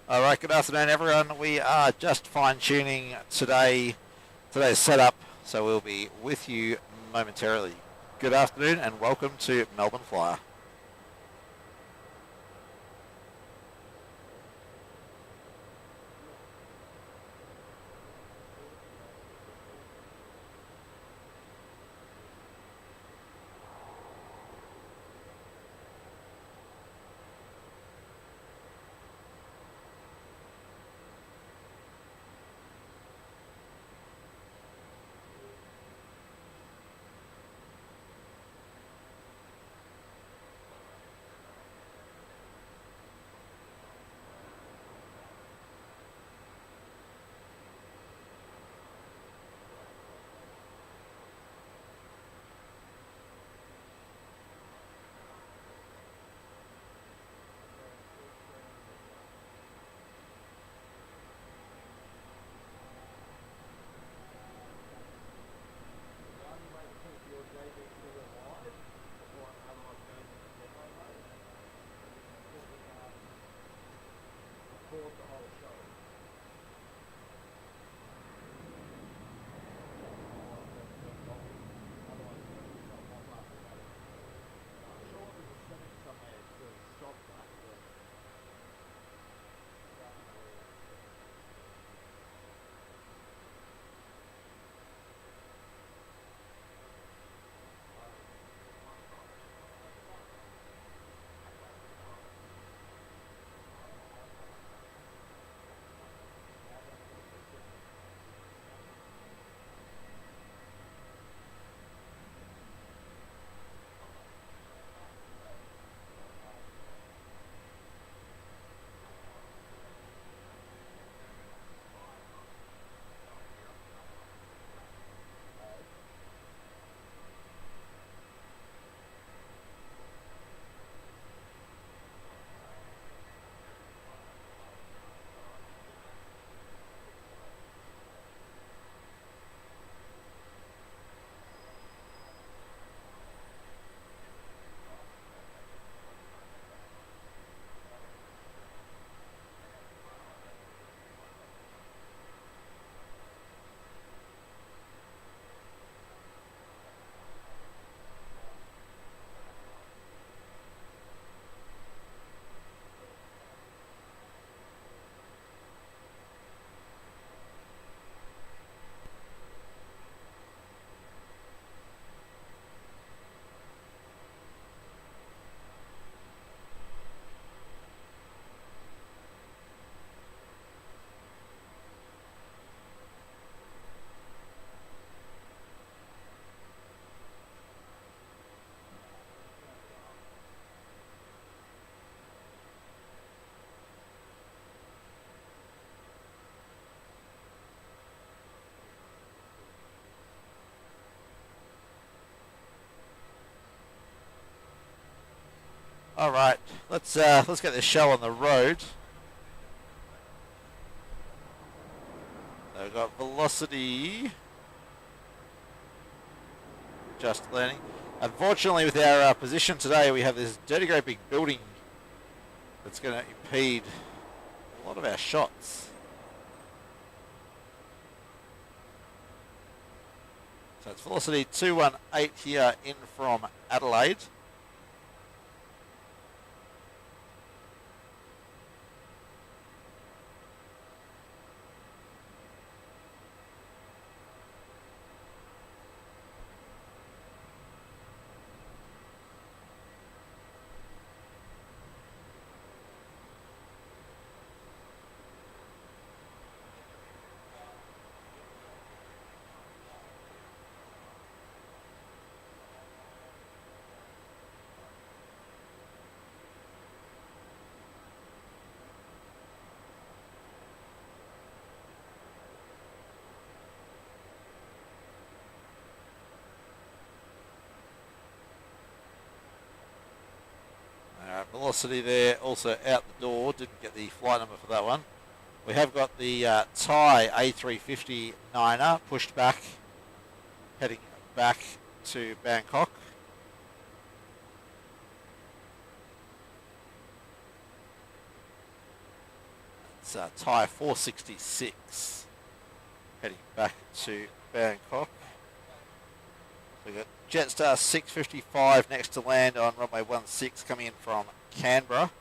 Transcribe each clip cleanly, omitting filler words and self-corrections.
All right, good afternoon, everyone. We are just fine-tuning today's setup, so we'll be with you momentarily. Good afternoon and welcome to Melbourne Flyer. All right, let's get this show on the road. So we've got velocity just landing. Unfortunately, with our position today, we have this dirty great big building that's going to impede a lot of our shots. So it's velocity 218 here in from Adelaide. Velocity there, also out the door. Didn't get the flight number for that one. We have got the Thai A350-9er pushed back, heading back to Bangkok. It's Thai 466 heading back to Bangkok. We've got Jetstar 655 next to land on runway 16 coming in from Canberra.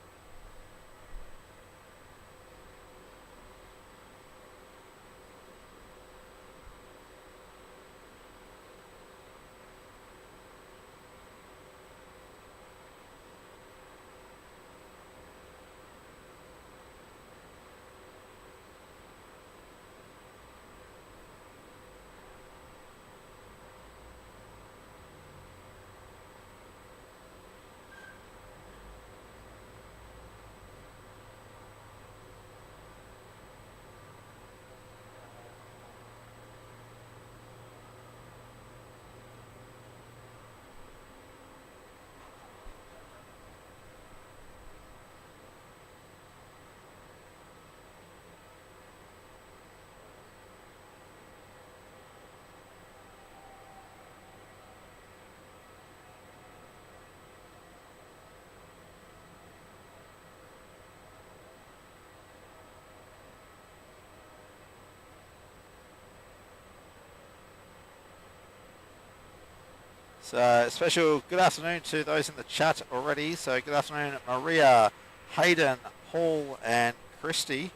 So special good afternoon to those in the chat already. So good afternoon, Maria, Hayden, Paul and Christy.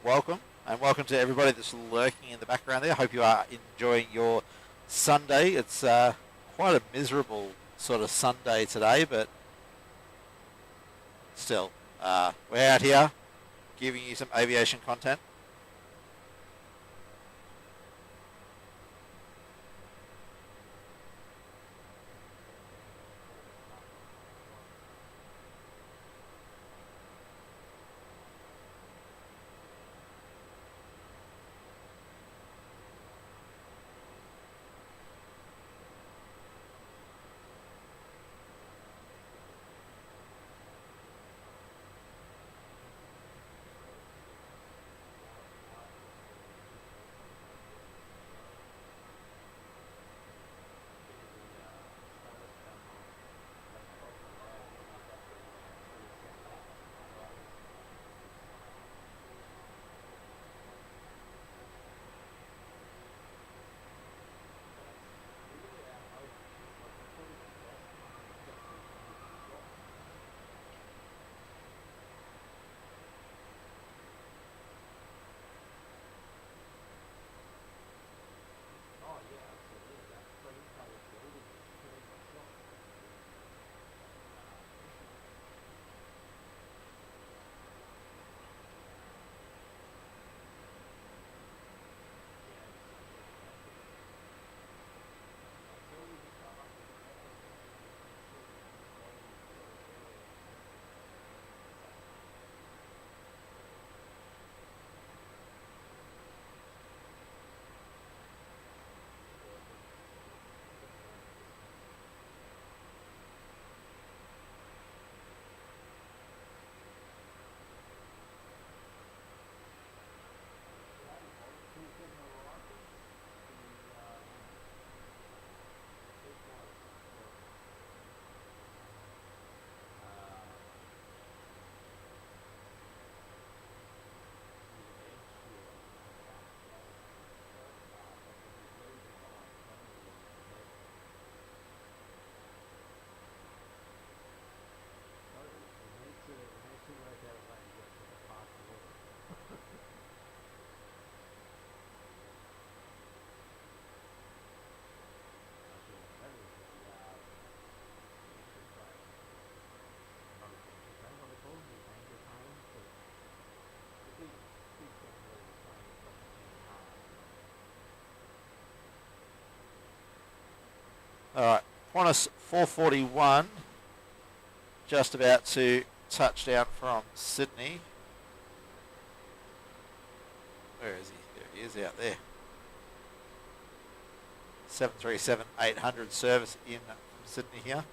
Welcome, and welcome to everybody that's lurking in the background there. Hope you are enjoying your Sunday. It's quite a miserable sort of Sunday today, but still, we're out here giving you some aviation content. All right, Qantas 441, just about to touch down from Sydney. Where is he? There he is out there. 737-800 service in from Sydney here.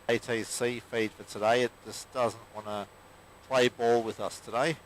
ATC feed for today. It just doesn't want to play ball with us today.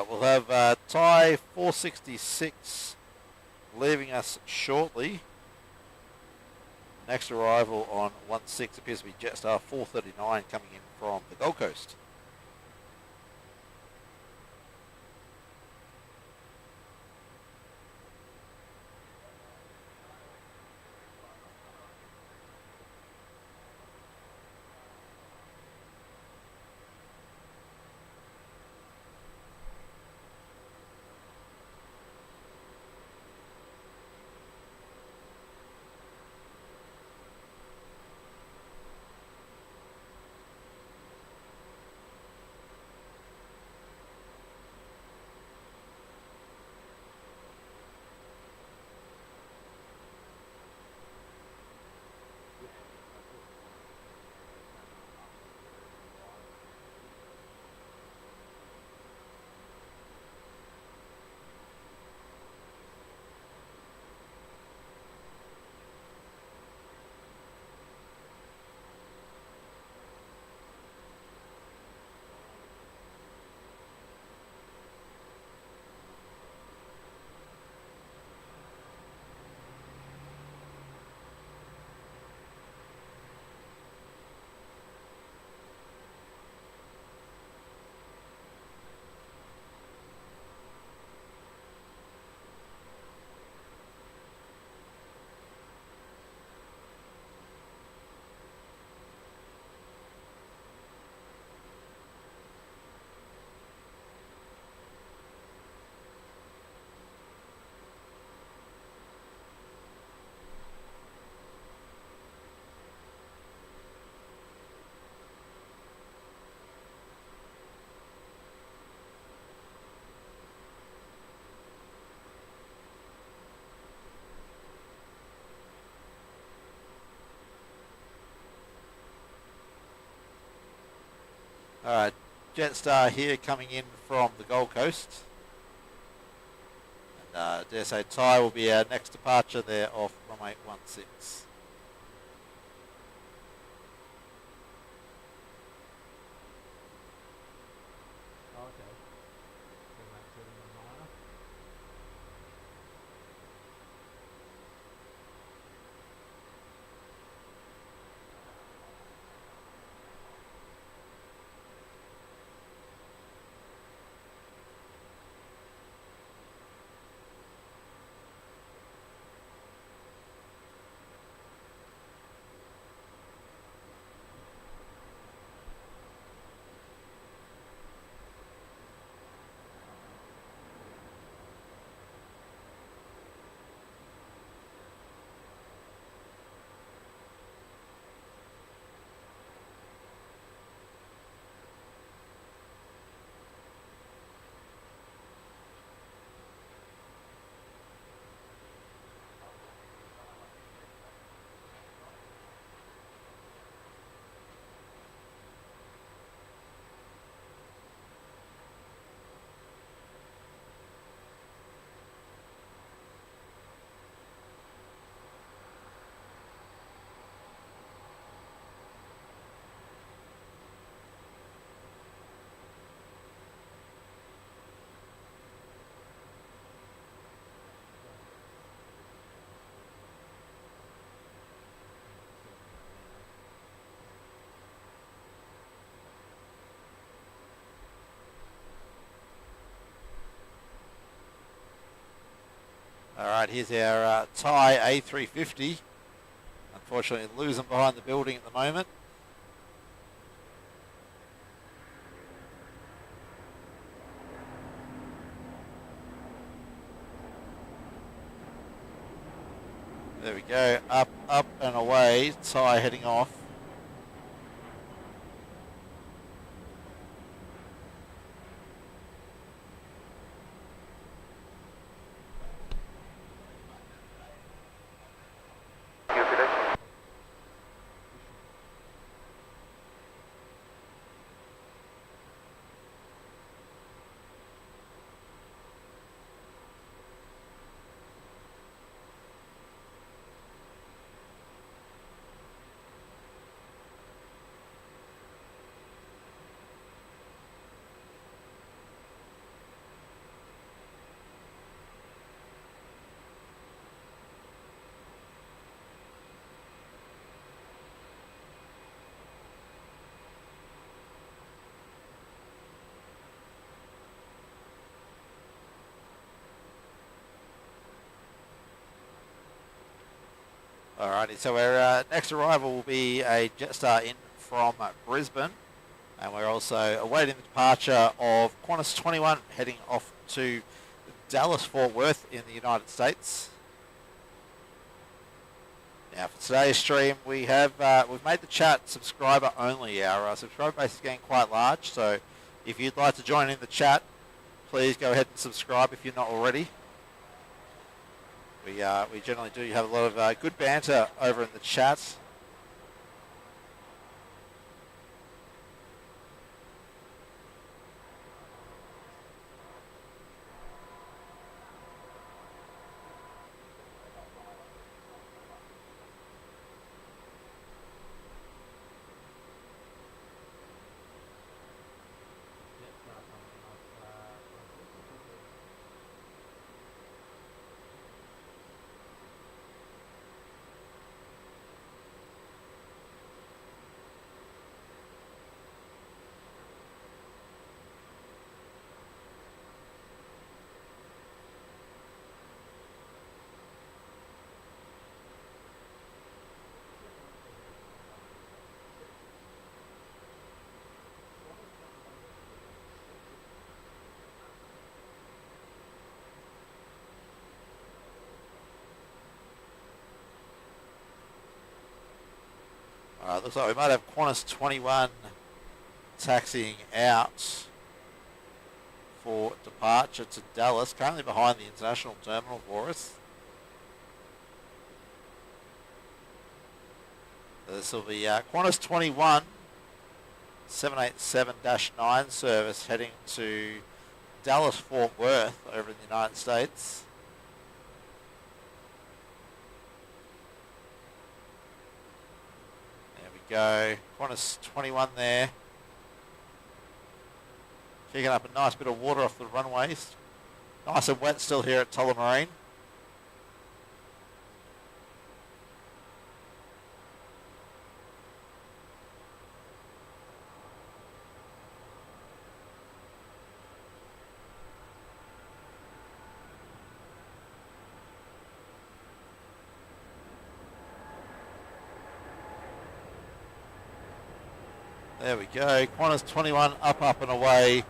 We'll have Thai 466 leaving us shortly. Next arrival on 16 appears to be Jetstar 439 coming in from the Gold Coast. Alright, Jetstar here coming in from the Gold Coast. And dare say Thai will be our next departure there off runway 16. Alright, here's our Thai A350. Unfortunately losing behind the building at the moment. There we go, up and away, Thai heading off. Alrighty, so our next arrival will be a Jetstar in from Brisbane, and we're also awaiting the departure of Qantas 21 heading off to Dallas Fort Worth in the United States. Now for today's stream we've made the chat subscriber only. Our subscriber base is getting quite large, so if you'd like to join in the chat, please go ahead and subscribe if you're not already. We generally do have a lot of good banter over in the chat. Looks like we might have Qantas 21 taxiing out for departure to Dallas, currently behind the international terminal for us. So this will be Qantas 21 787-9 service heading to Dallas Fort Worth over in the United States. Go Qantas 21 there, kicking up a nice bit of water off the runways. Nice and wet still here at Tullamarine. There we go, Qantas 21 up and away.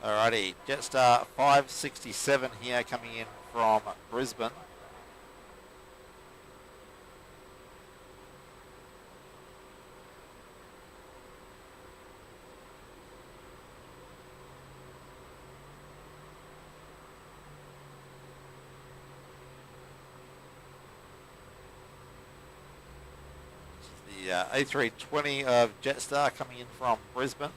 Alrighty, Jetstar 567 here coming in from Brisbane. This is the A320 of Jetstar coming in from Brisbane.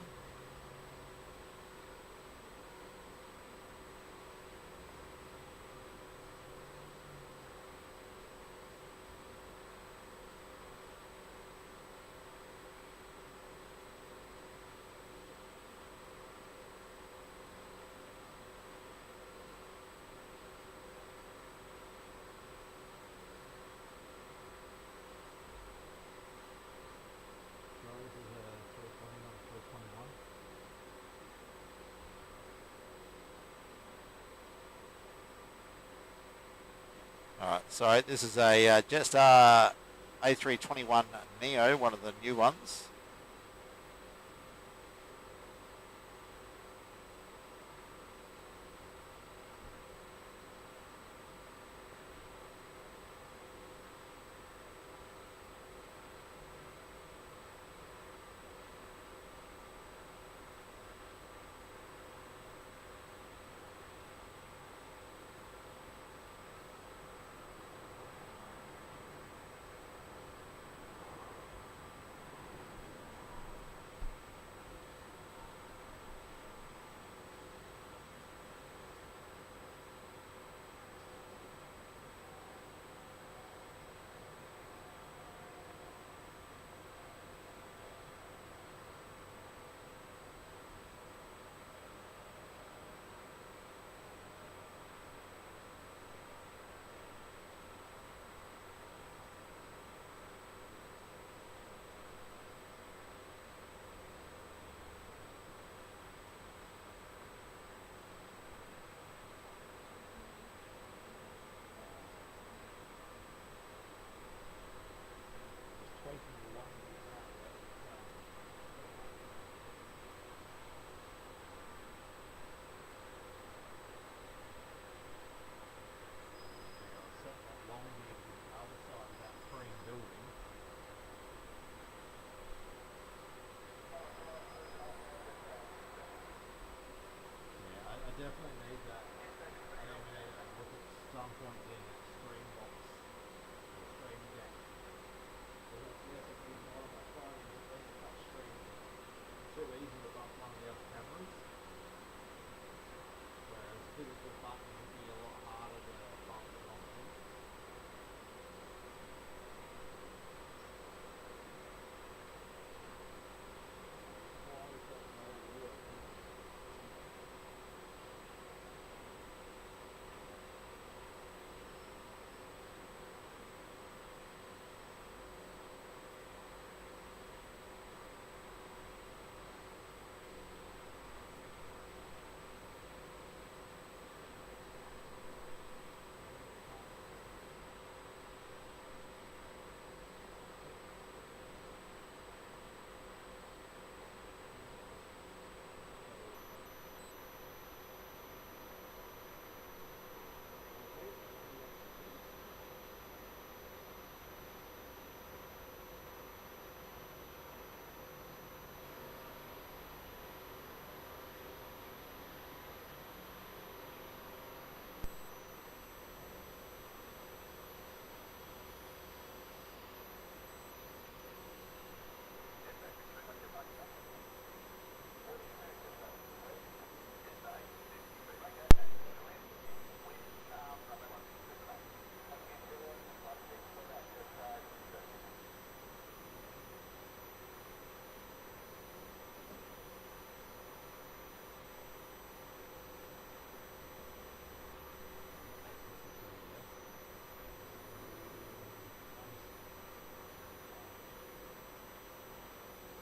sorry, this is a Jetstar A321 Neo, one of the new ones.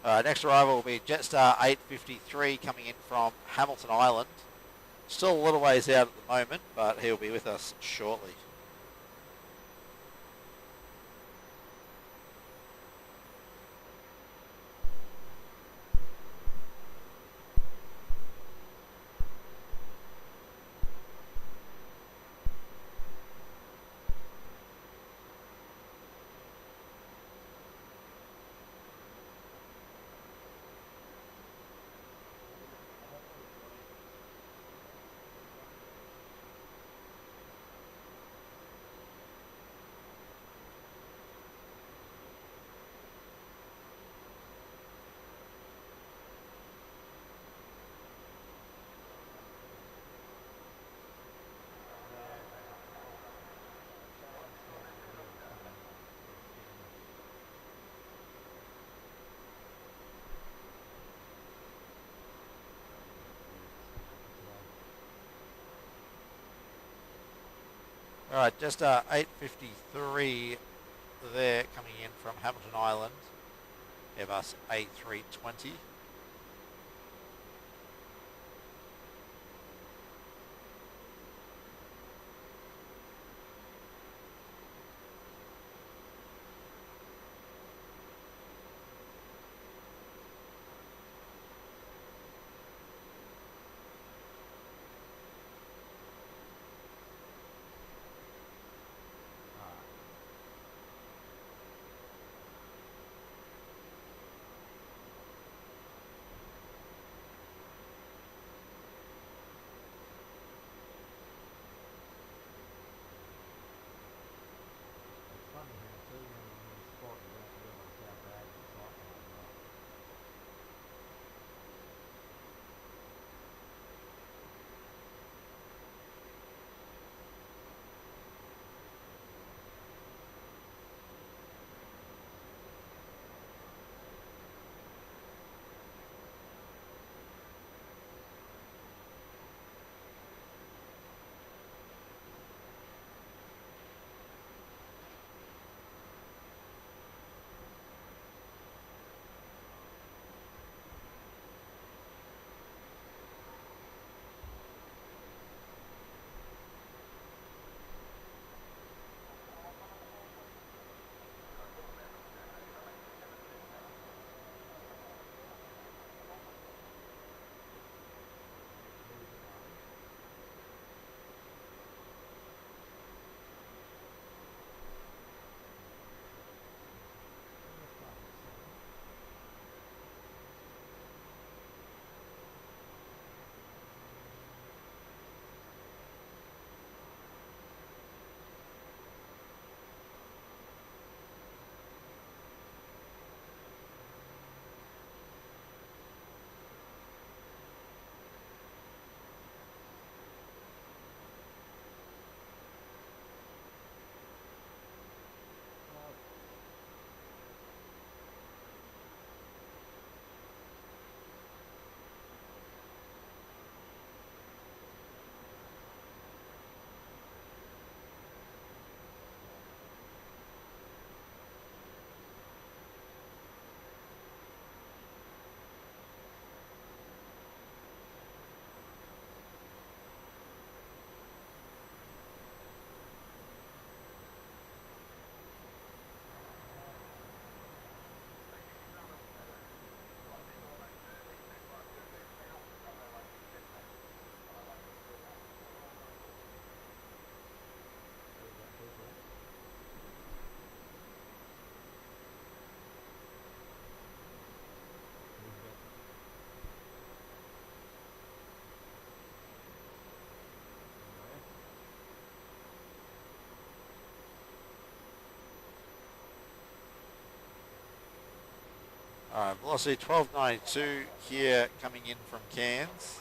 Next arrival will be Jetstar 853 coming in from Hamilton Island. Still a little ways out at the moment, but he'll be with us shortly. All right, just 853 there coming in from Hamilton Island, Airbus A320. Velocity 1292 here coming in from Cairns.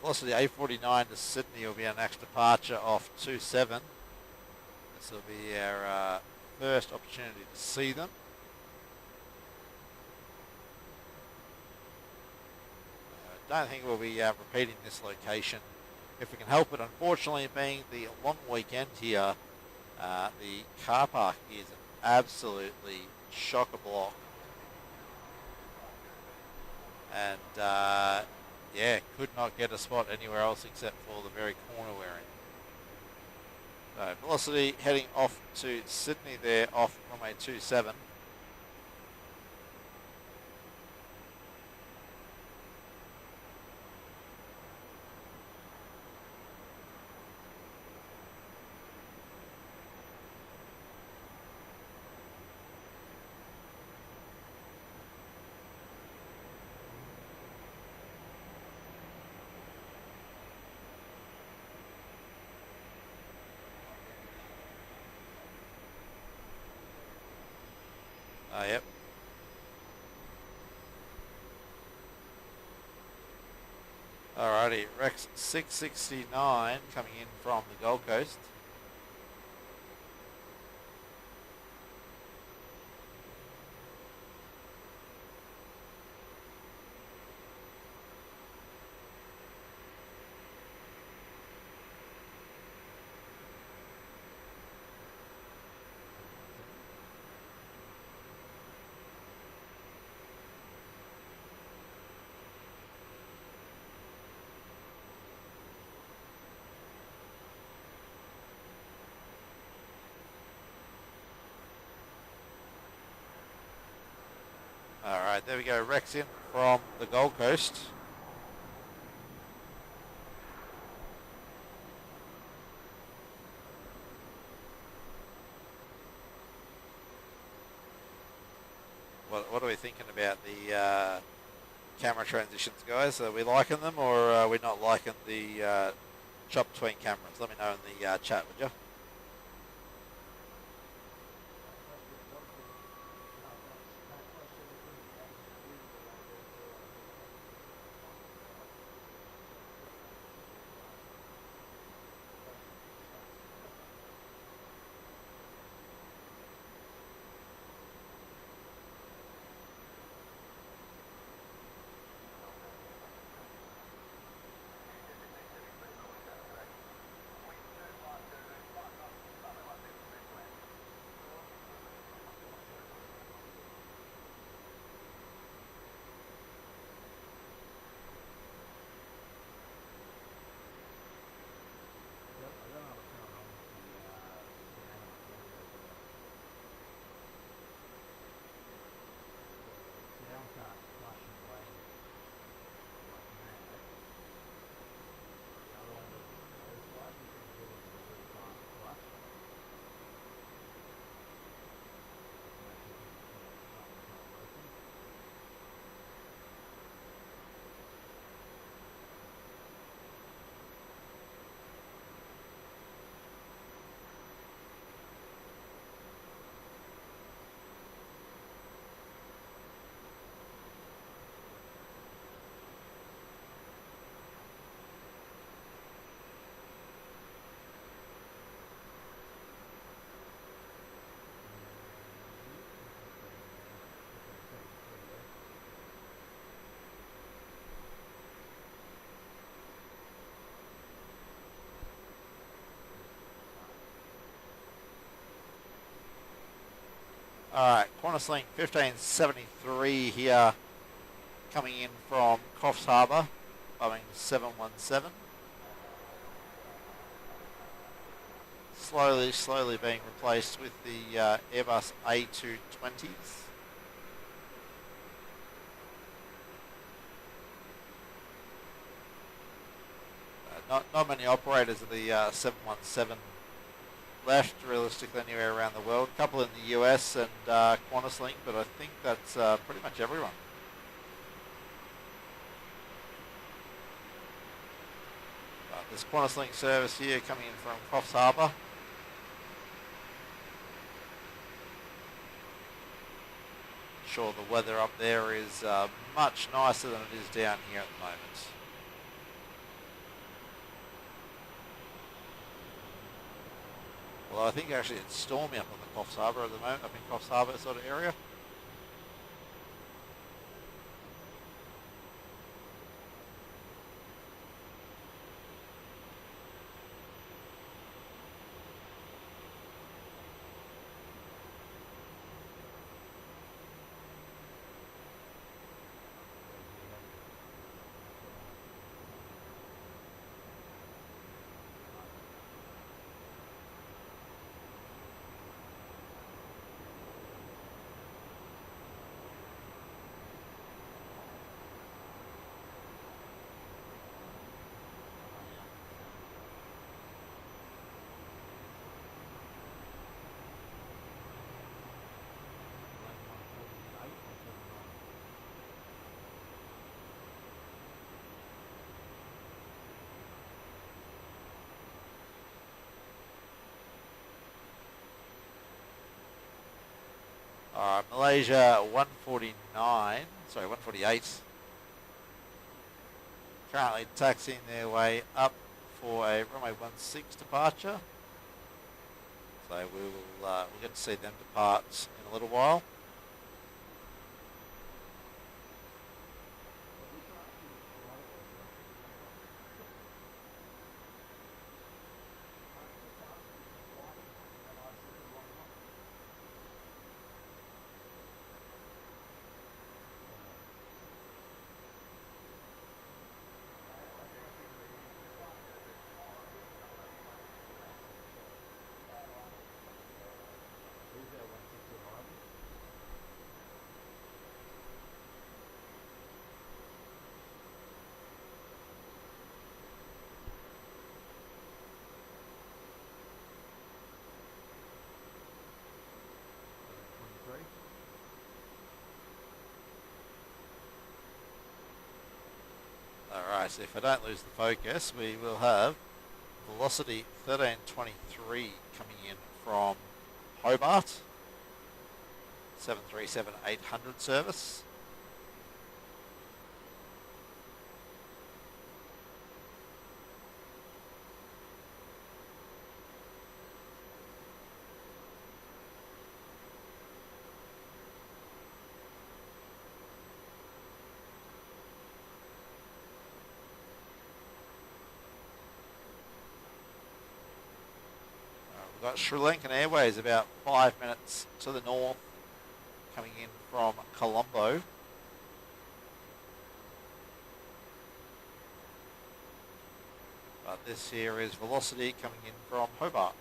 Velocity A49 to Sydney will be our next departure off 27. This will be our first opportunity to see them. Don't think we'll be repeating this location if we can help it. Unfortunately, being the long weekend here, the car park is absolutely chock-a-block. And yeah, could not get a spot anywhere else except for the very corner we're in. So Velocity heading off to Sydney there off runway 27. Yep. Alrighty, Rex 669 coming in from the Gold Coast. Alright, there we go, Rex in from the Gold Coast. What are we thinking about the camera transitions, guys? Are we liking them, or are we not liking the chop between cameras? Let me know in the chat, would you? Alright, Qantas Link 1573 here, coming in from Coffs Harbour, Boeing 717. Slowly being replaced with the Airbus A220s. Not many operators of the 717 left, realistically, anywhere around the world. A couple in the US and Qantas Link, but I think that's pretty much everyone. There's Qantas Link service here coming in from Coffs Harbour. Sure, the weather up there is much nicer than it is down here at the moment. Well, I think actually it's stormy up on the Coffs Harbour at the moment, up in Coffs Harbour sort of area. Malaysia 148. Currently taxiing their way up for a runway 16 departure. So we'll get to see them depart in a little while. Alright, so if I don't lose the focus, we will have Velocity 1323 coming in from Hobart, 737-800 service. We've got Sri Lankan Airways about 5 minutes to the north, coming in from Colombo. But this here is Velocity coming in from Hobart.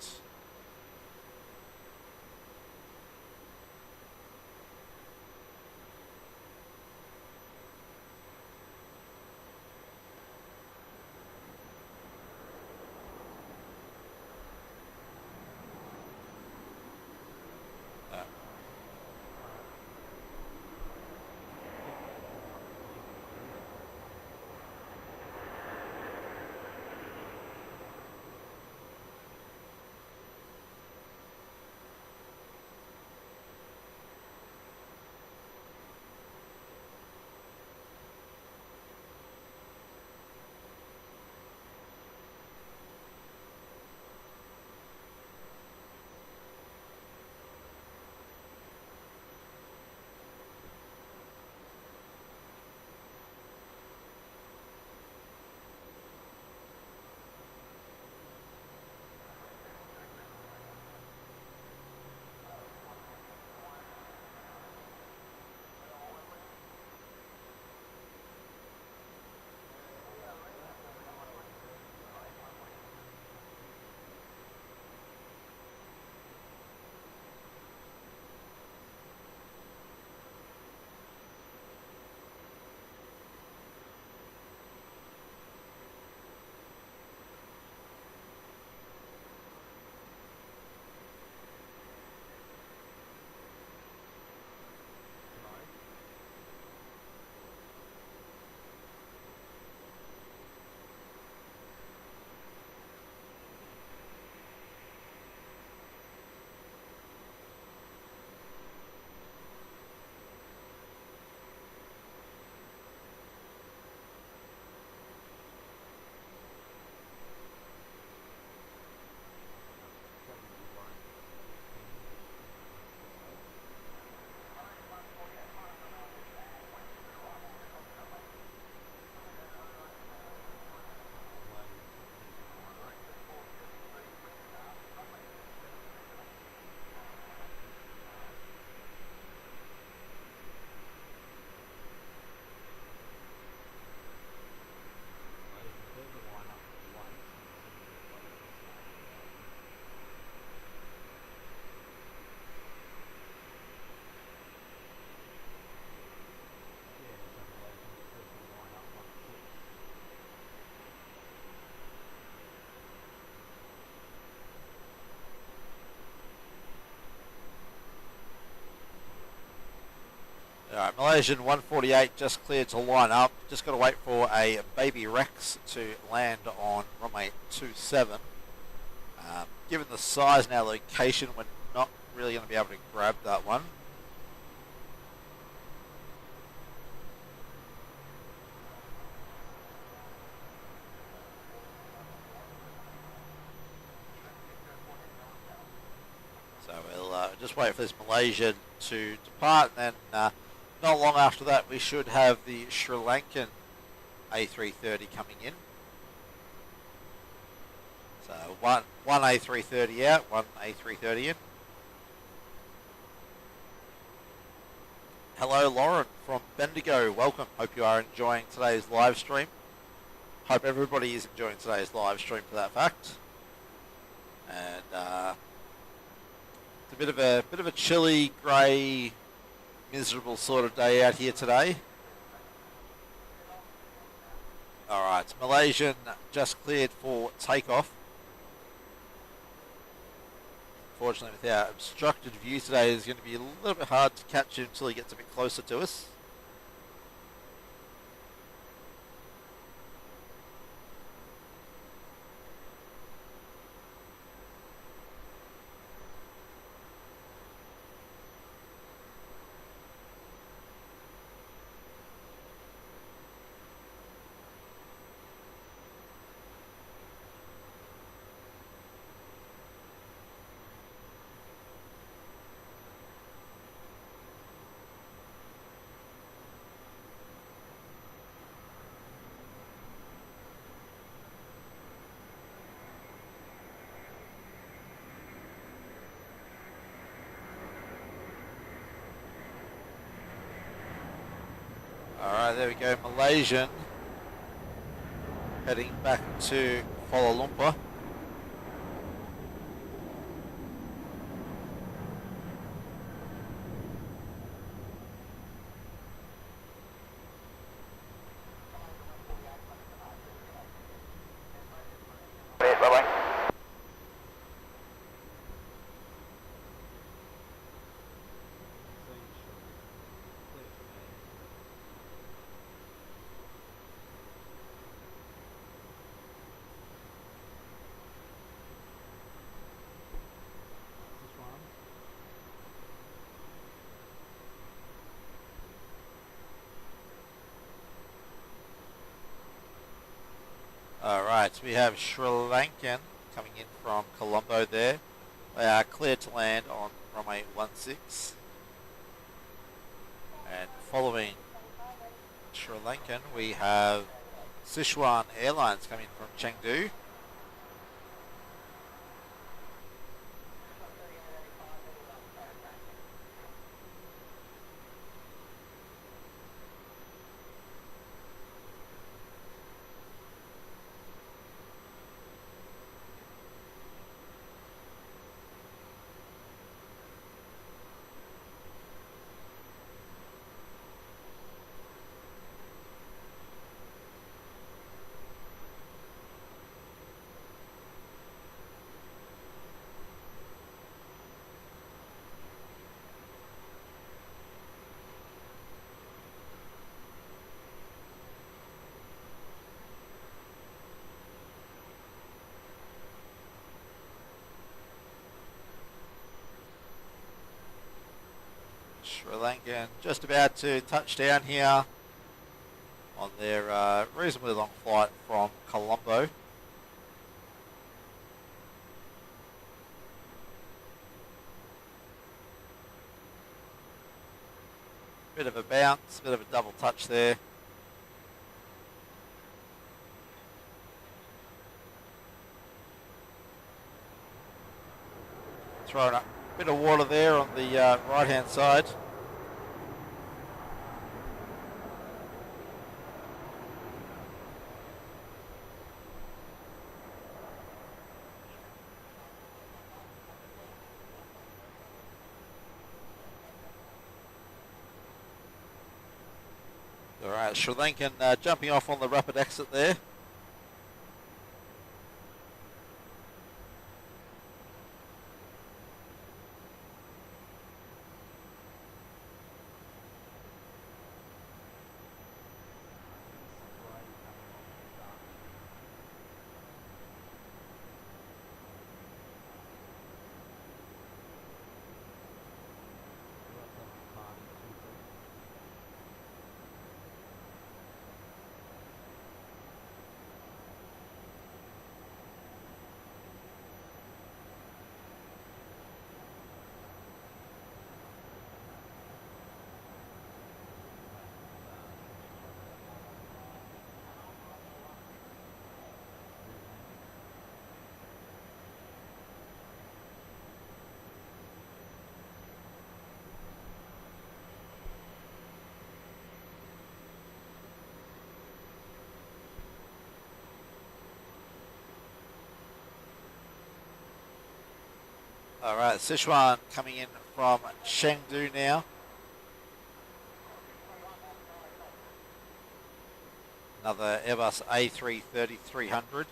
Alright, Malaysian 148 just cleared to line up. Just got to wait for a Baby Rex to land on runway 27. Given the size and our location, we're not really going to be able to grab that one. So we'll just wait for this Malaysian to depart, and then not long after that we should have the Sri Lankan A330 coming in. So one A330 out, one A330 in. Hello Lauren from Bendigo, welcome. Hope you are enjoying today's live stream. Hope everybody is enjoying today's live stream for that fact. And it's a bit of a chilly, grey, miserable sort of day out here today. Alright, Malaysian just cleared for takeoff. Unfortunately, with our obstructed view today, it's going to be a little bit hard to catch him until he gets a bit closer to us. Alright, there we go, Malaysian heading back to Kuala Lumpur. Alright, we have Sri Lankan coming in from Colombo there. They are cleared to land on runway 16. And following Sri Lankan, we have Sichuan Airlines coming from Chengdu. Sri Lankan just about to touch down here on their reasonably long flight from Colombo. Bit of a bounce, bit of a double touch there. Throwing up a bit of water there on the right hand side. Alright, Sri Lankan jumping off on the rapid exit there. All right, Sichuan coming in from Chengdu now. Another Airbus A330-300.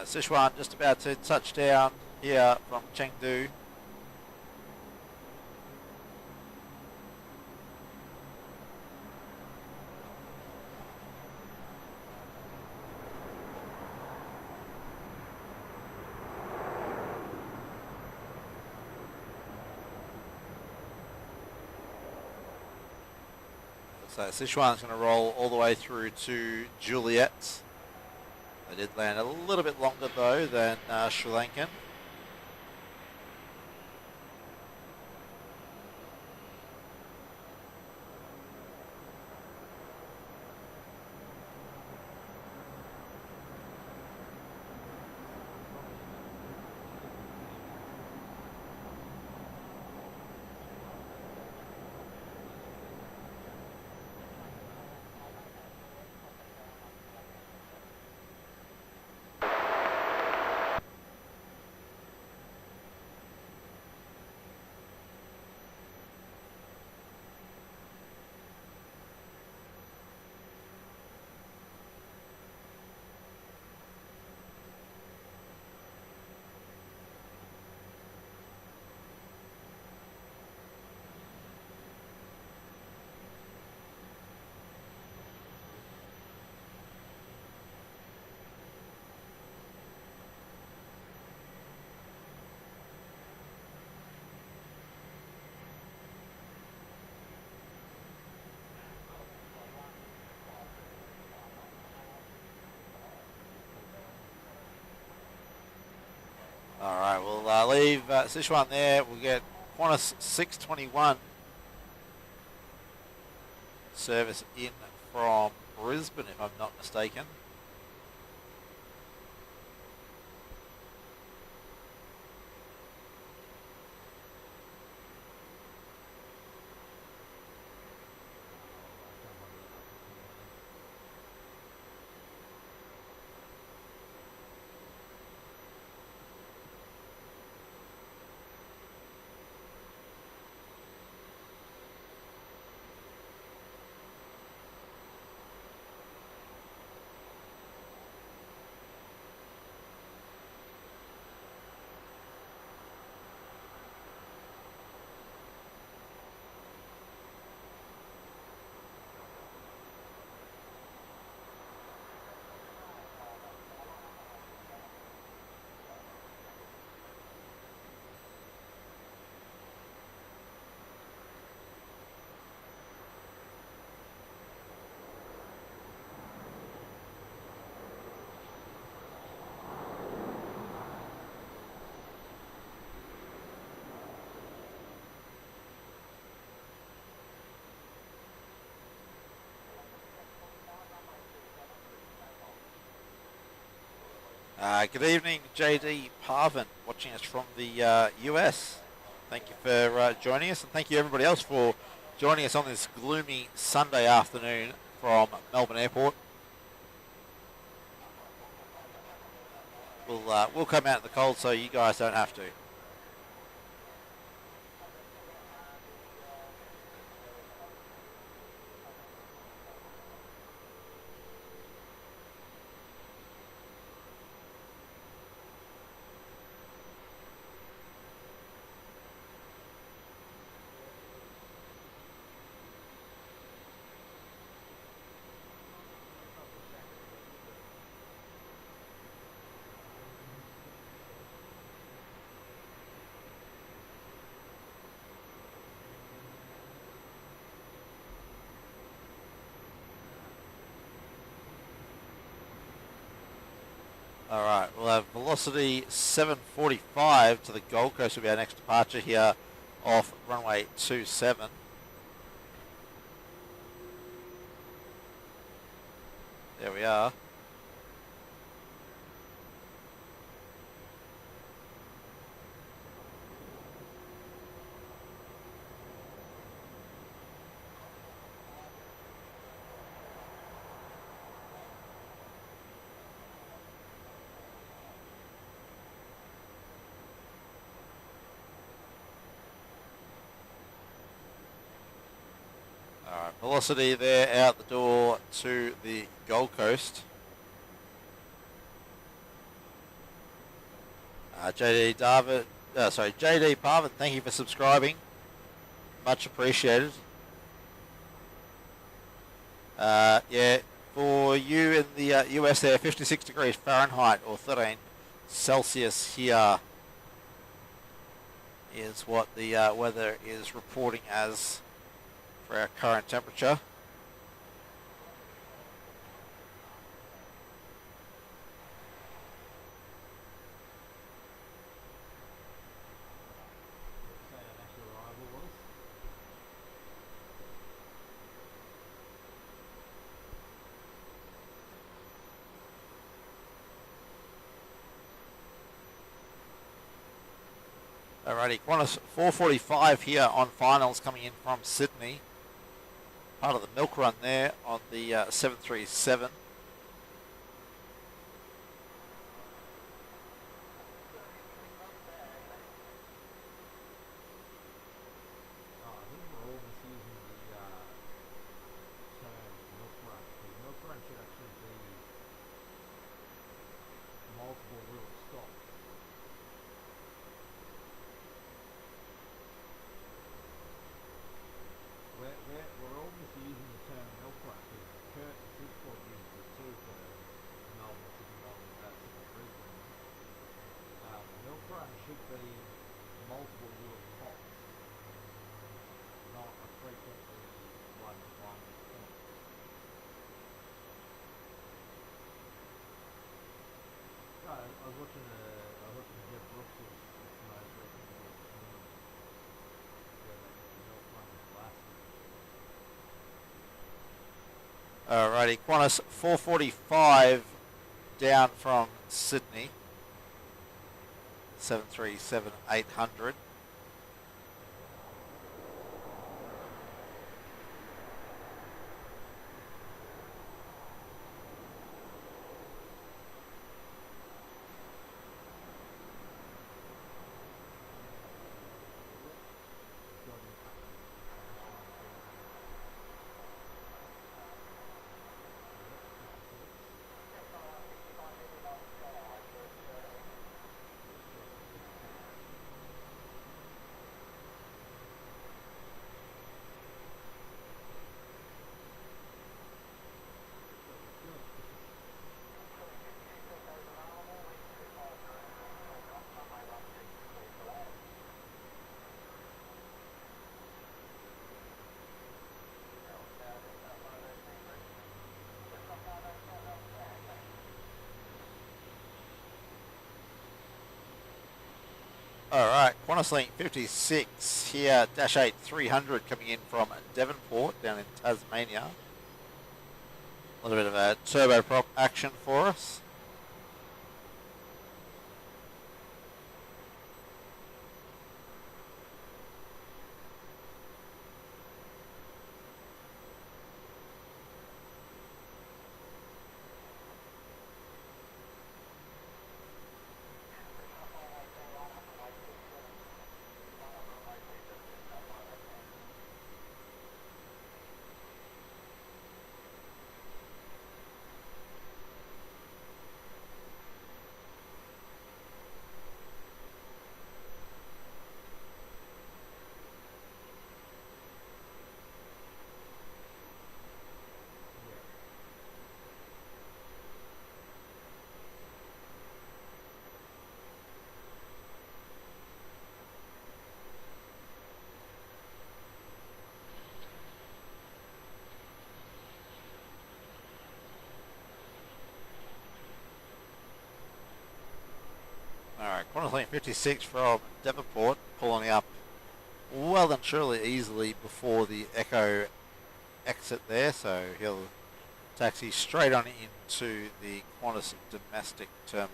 Sichuan just about to touch down here from Chengdu. So Sichuan's going to roll all the way through to Juliet. They did land a little bit longer though than Sri Lankan. All right, we'll leave Sichuan there. We'll get Qantas 621 service in from Brisbane, if I'm not mistaken. Good evening, JD Parvin, watching us from the US. Thank you for joining us, and thank you everybody else for joining us on this gloomy Sunday afternoon from Melbourne Airport. We'll come out in the cold so you guys don't have to. Alright, we'll have velocity 745 to the Gold Coast will be our next departure here off runway 27. There we are. Alright, velocity there out the door to the Gold Coast. JD Parvin, thank you for subscribing. Much appreciated. Yeah, for you in the US there, 56 degrees Fahrenheit or 13 Celsius here is what the weather is reporting as for our current temperature. Alrighty, Qantas 445 here on finals coming in from Sydney. Part of the milk run there on the 737. Alrighty, Qantas 445 down from Sydney, 737-800. Alright, Qantas Link 56 here, Dash 8 300 coming in from Devonport down in Tasmania. A little bit of a turboprop action for us. 56 from Devonport, pulling up well and truly easily before the Echo exit there, so he'll taxi straight on into the Qantas domestic terminal.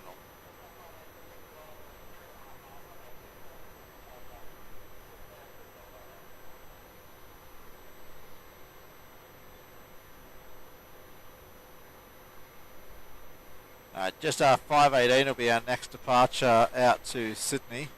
Just after 5:18 will be our next departure out to Sydney.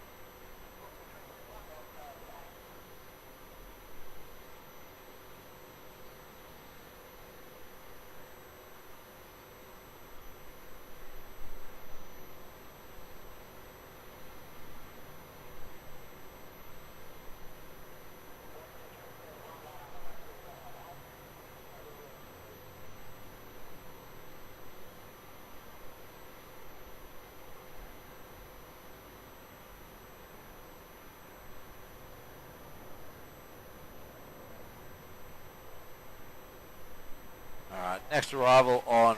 Next arrival on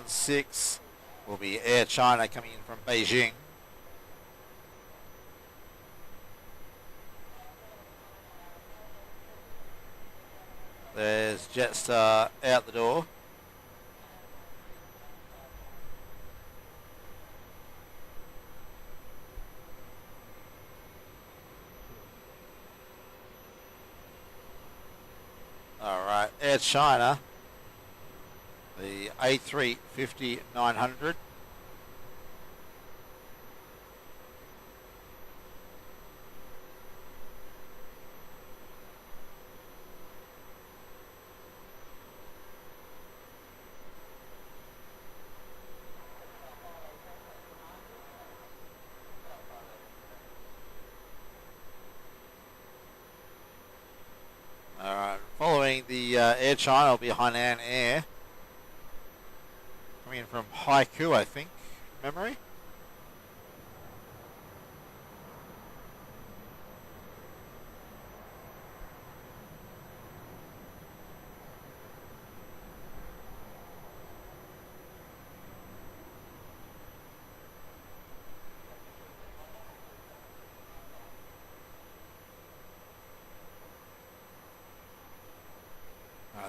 16 will be Air China coming in from Beijing. There's Jetstar out the door. Alright, Air China. The A350-900. Alright, following the Air China will be Hainan Air. Coming in from Haiku, I think, memory.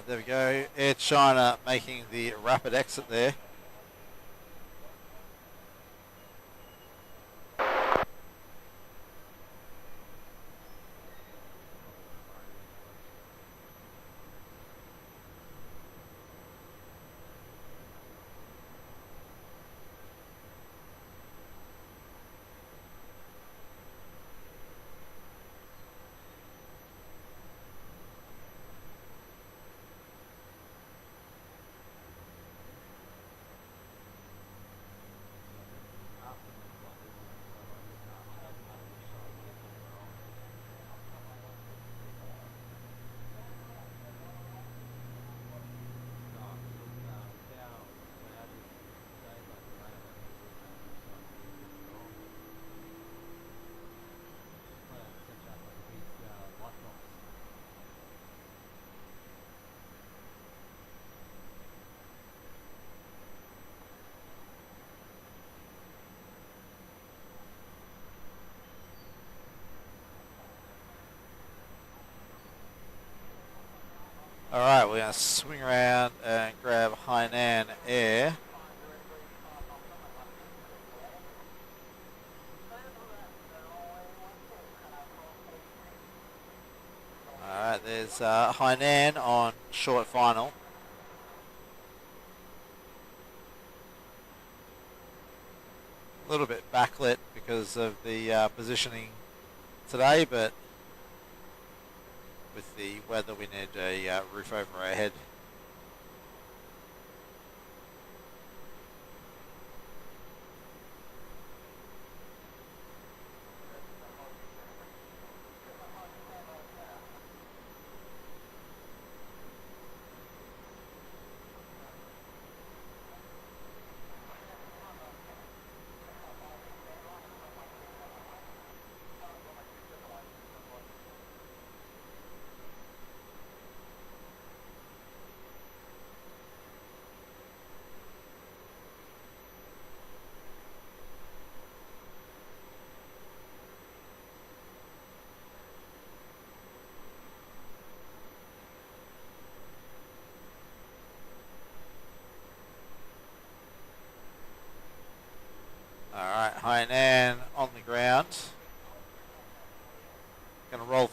There we go, Air China making the rapid exit there. Alright, we're going to swing around and grab Hainan Air. Alright, there's Hainan on short final. A little bit backlit because of the positioning today, but with the weather we need a roof over our head.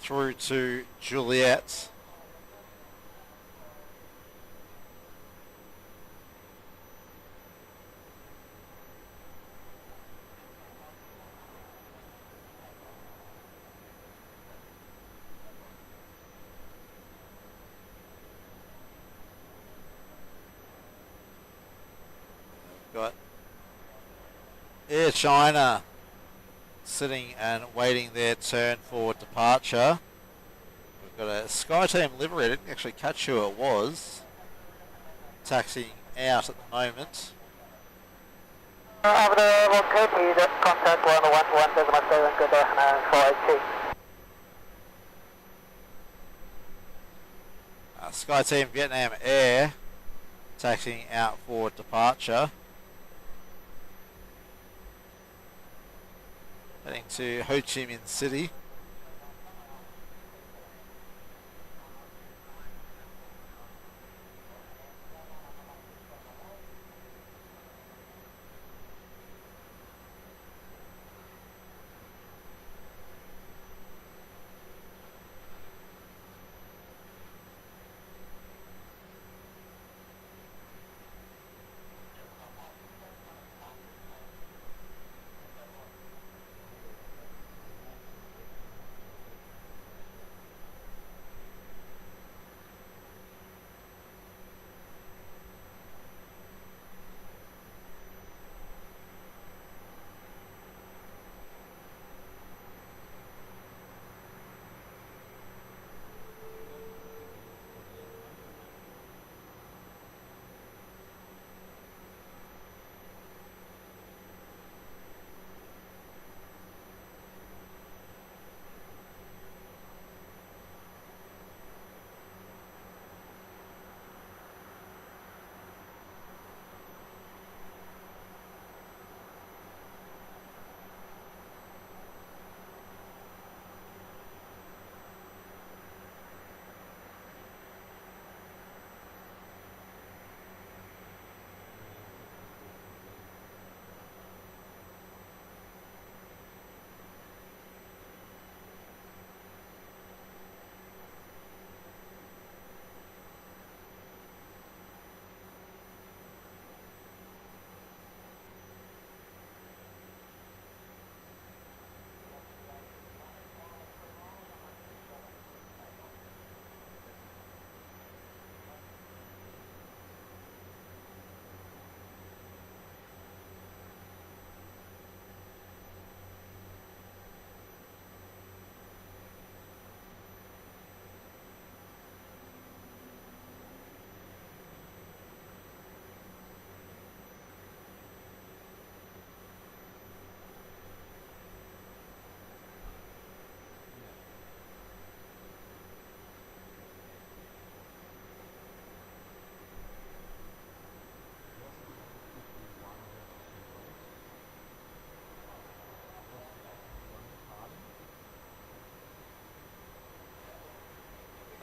through to Juliet. Got Air China sitting and waiting their turn for departure. We've got a SkyTeam livery. I didn't actually catch who it was. Taxiing out at the moment. Over the 130, that's contact 111.7, good day, 482. SkyTeam Vietnam Air taxiing out for departure. Heading to Ho Chi Minh City.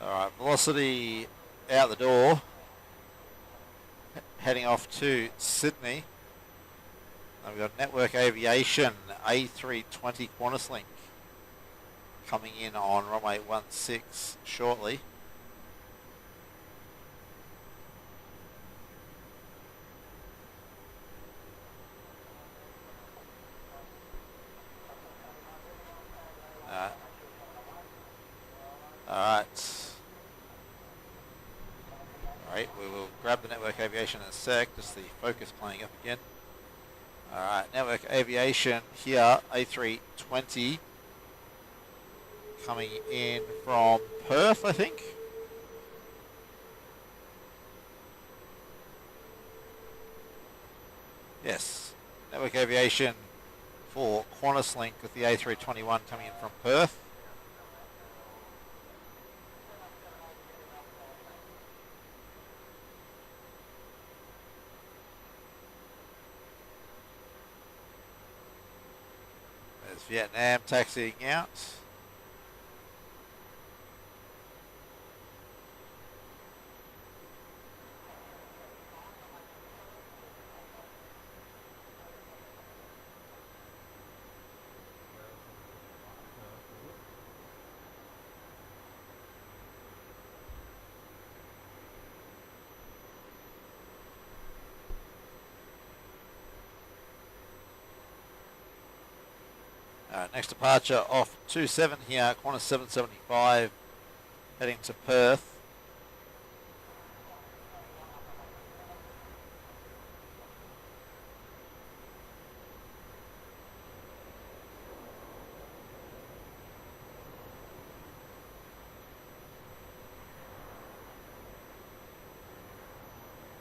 Alright, velocity out the door. Heading off to Sydney. And we've got Network Aviation A320 Qantas Link coming in on runway 16 shortly. Alright, we will grab the Network Aviation in a sec, just the focus playing up again. Alright, Network Aviation here, A320, coming in from Perth, I think. Yes, Network Aviation for Qantas Link with the A321 coming in from Perth. There's Vietnam taxiing out. Alright, next departure off 27 here, Qantas 775, heading to Perth.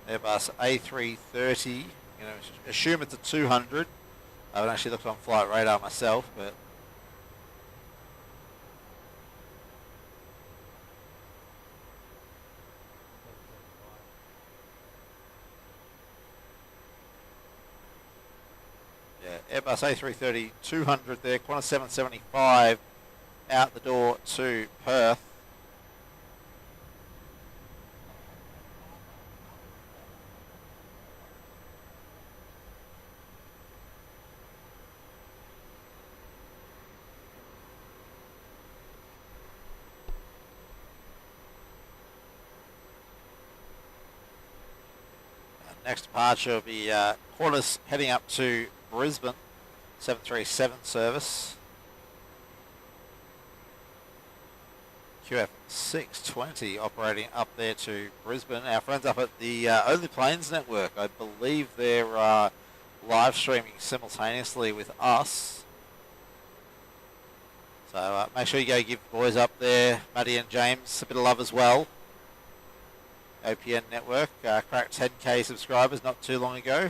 Airbus A330, you know, assume it's a 200. I haven't actually looked on flight radar myself, but yeah, Airbus A330 200 there, Qantas 775 out the door to Perth. Next departure will be Qantas heading up to Brisbane, 737 service. QF 620 operating up there to Brisbane. Our friends up at the Only Planes Network, I believe they're live streaming simultaneously with us. So make sure you go give the boys up there, Matty and James, a bit of love as well. OPN network, cracked 10k subscribers not too long ago.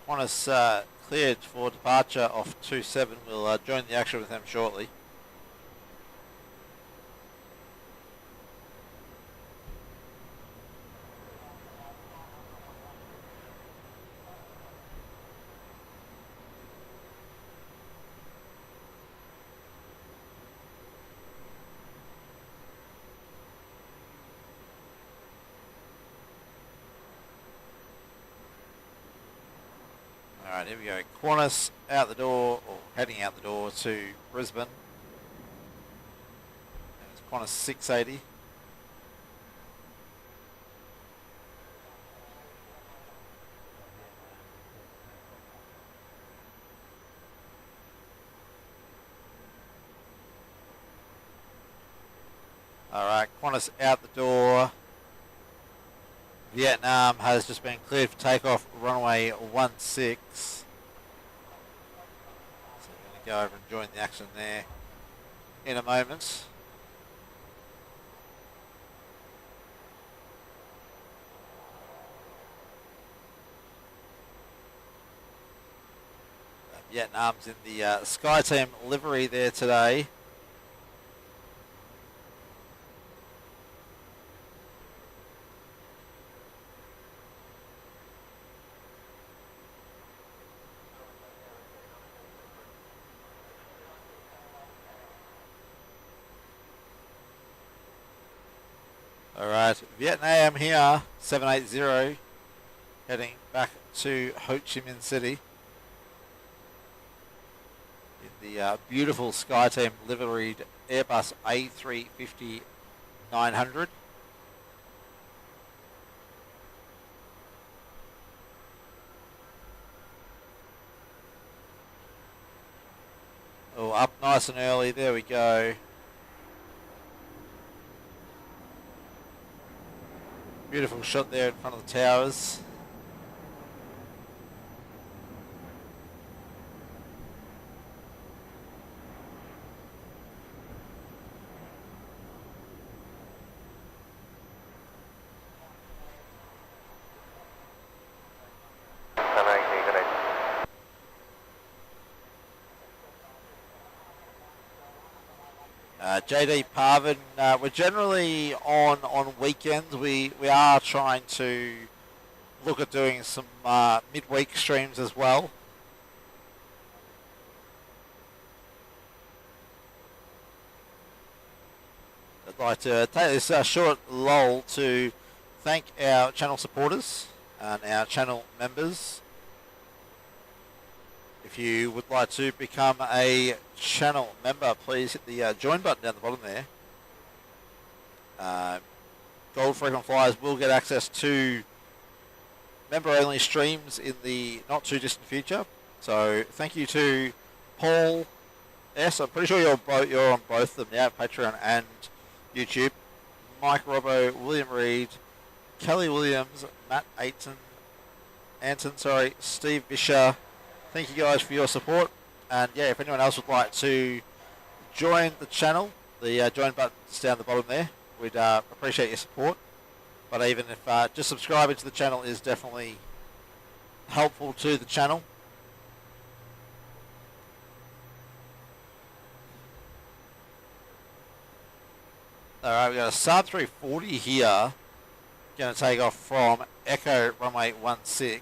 Qantas cleared for departure off 27. We'll join the action with them shortly. Alright, here we go. Qantas out the door, or heading out the door to Brisbane. It's Qantas 680. Alright, Qantas out the door. Vietnam has just been cleared for takeoff, runway 16. So we're going to go over and join the action there in a moment. Vietnam's in the SkyTeam livery there today. Alright, Vietnam here, 780, heading back to Ho Chi Minh City in the beautiful SkyTeam liveried Airbus A350 900. Oh, up nice and early, there we go. Beautiful shot there in front of the towers. JD Parvin, we're generally on weekends. We are trying to look at doing some midweek streams as well. I'd like to take this short lull to thank our channel supporters and our channel members. If you would like to become a channel member, please hit the join button down the bottom there. Gold frequent flyers will get access to member-only streams in the not-too-distant future. So thank you to Paul S. I'm pretty sure you're on both of them now, Patreon and YouTube. Mike Robbo, William Reed, Kelly Williams, Matt Anton, Steve Vischer. Thank you guys for your support. And yeah, if anyone else would like to join the channel, the join button's down the bottom there. We'd appreciate your support. But even if just subscribing to the channel is definitely helpful to the channel. Alright, we've got a Saab 340 here. Going to take off from Echo runway 16.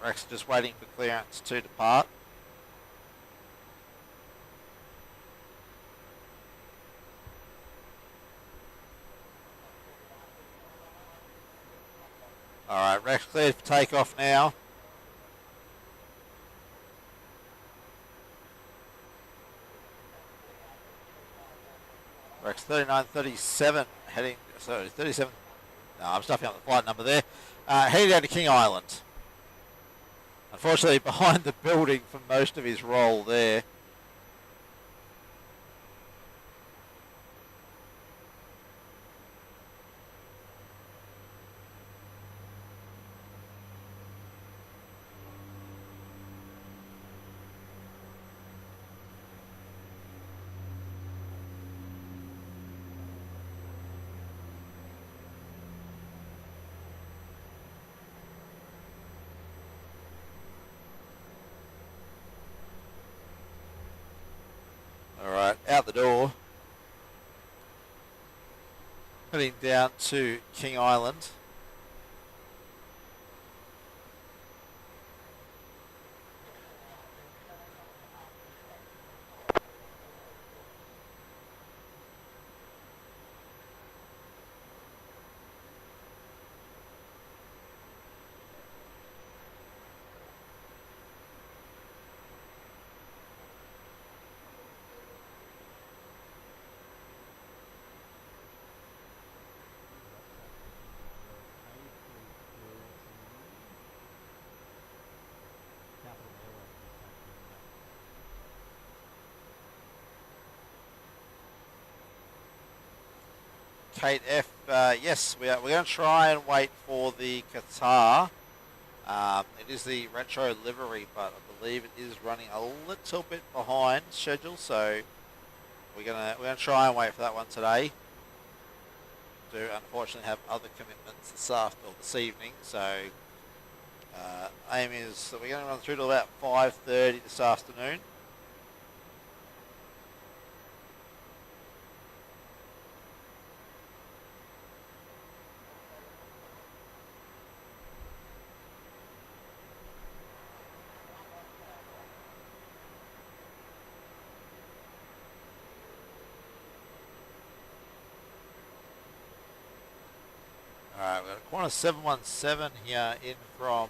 Rex just waiting for clearance to depart. Alright, Rex cleared for takeoff now. Rex 3937 heading, sorry, 37. No, I'm stuffing up the flight number there. Heading down to King Island. Unfortunately, behind the building for most of his roll there. Alright, out the door. Heading down to King Island. Kate F, yes, we're going to try and wait for the Qatar. It is the retro livery, but I believe it is running a little bit behind schedule, so we're gonna try and wait for that one today. Do unfortunately have other commitments this evening, so aim is that we're going to run through to about 5:30 this afternoon. Alright, we've got a Qantas 717 here in from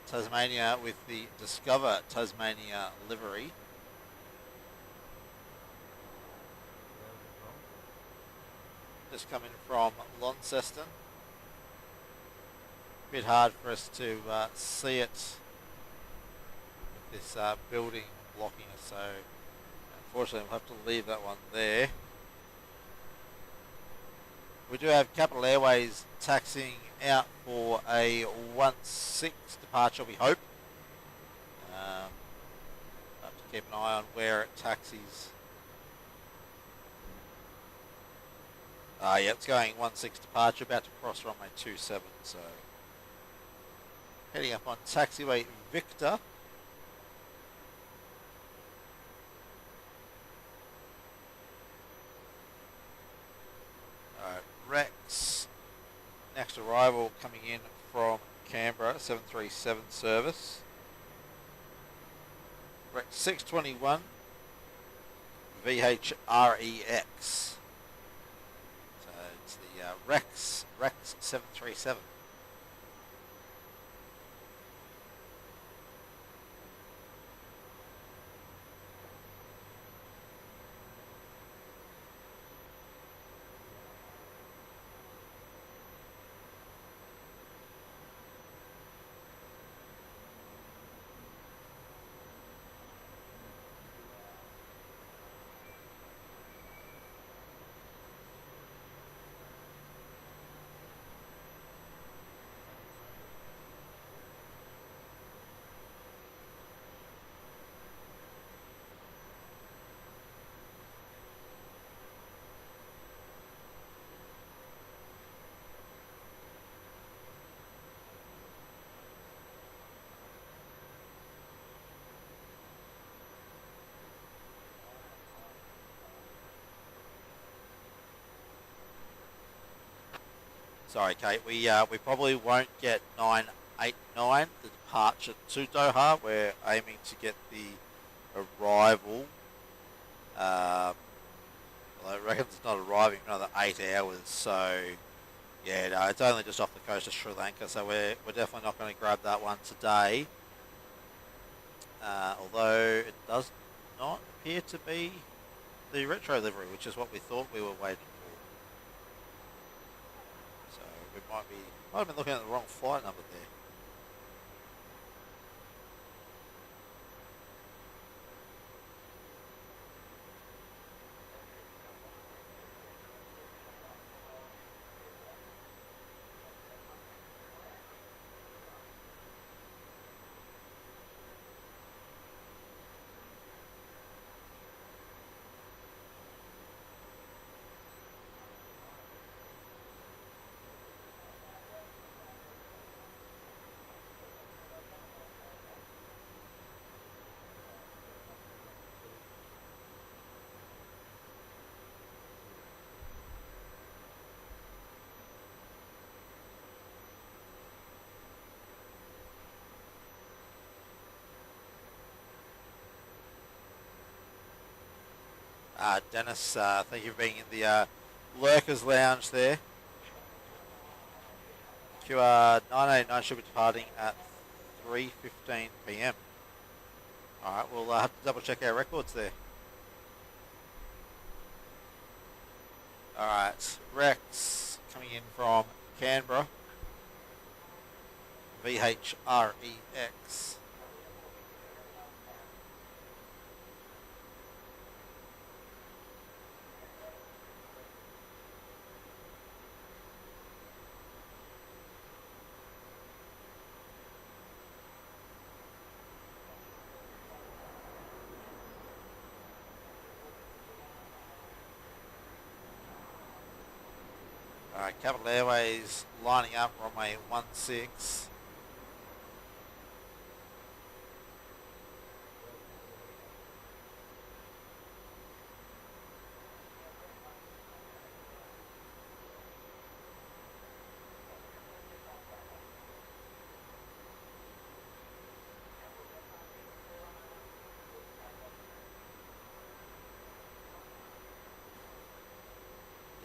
Tasmania with the Discover Tasmania livery. Just coming from Launceston. A bit hard for us to see it with this building blocking us, so unfortunately we'll have to leave that one there. We do have Capital Airways taxiing out for a 1-6 departure, we hope. Have to keep an eye on where it taxis. Yeah, it's going 1-6 departure, about to cross runway 27, so heading up on taxiway Victor. Rex, next arrival coming in from Canberra, 737 service. Rex 621 VHREX. So it's the Rex 737. Sorry, Kate. We probably won't get 989, the departure to Doha. We're aiming to get the arrival. Well, I reckon it's not arriving for another 8 hours. So, yeah, no, it's only just off the coast of Sri Lanka. So we're definitely not going to grab that one today. Although it does not appear to be the retro livery, which is what we thought we were waiting for. We might have been looking at the wrong flight number there. Dennis, thank you for being in the Lurkers Lounge there. QR 989 should be departing at 3:15 p.m. Alright, we'll have to double check our records there. Alright, Rex coming in from Canberra. VHREX. Qatar Airways lining up runway 16.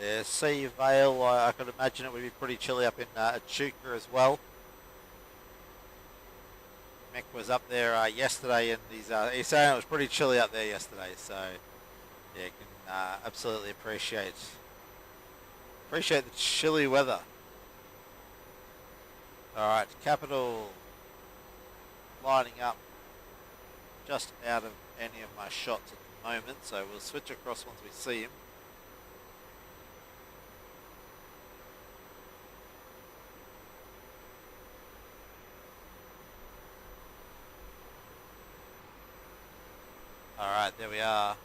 Yeah, Sea Vale, I could imagine it would be pretty chilly up in Echuca as well. Mick was up there yesterday, and he's saying it was pretty chilly up there yesterday. So, yeah, you can absolutely appreciate the chilly weather. All right, Capital lining up just out of any of my shots at the moment, so we'll switch across once we see him. Alright, there we are.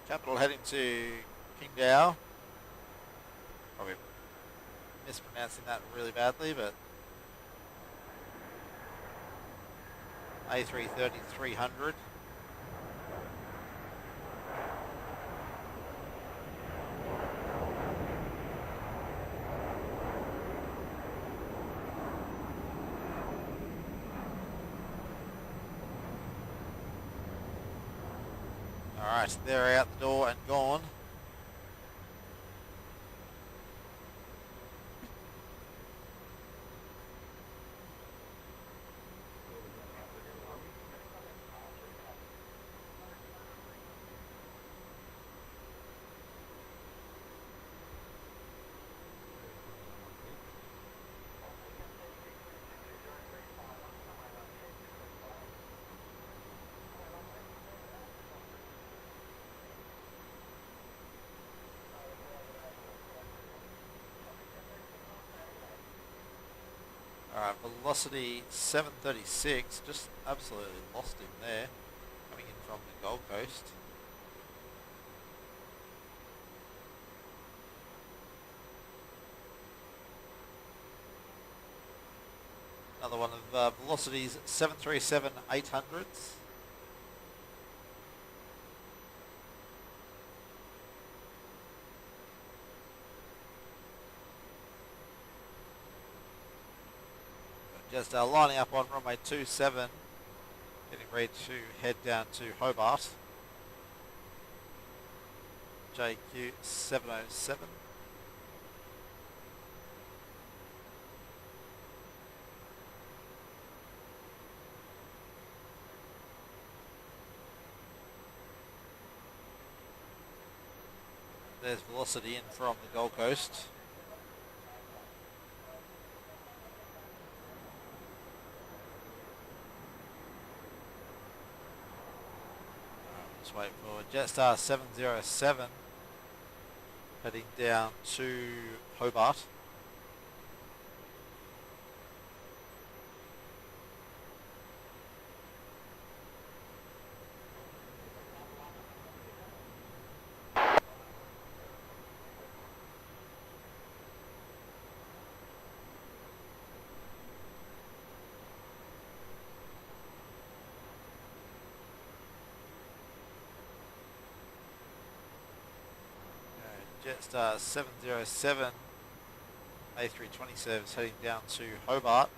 Capital heading to Qingdao. Probably mispronouncing that really badly, but A330 300. Alright, they're out the door and gone. Alright, velocity 736, just absolutely lost him there, coming in from the Gold Coast. Another one of velocities 737 800s. Just lining up on runway 27, getting ready to head down to Hobart. JQ 707. There's velocity in from the Gold Coast. Just wait for Jetstar 707 heading down to Hobart. Jetstar 707 A320 service heading down to Hobart.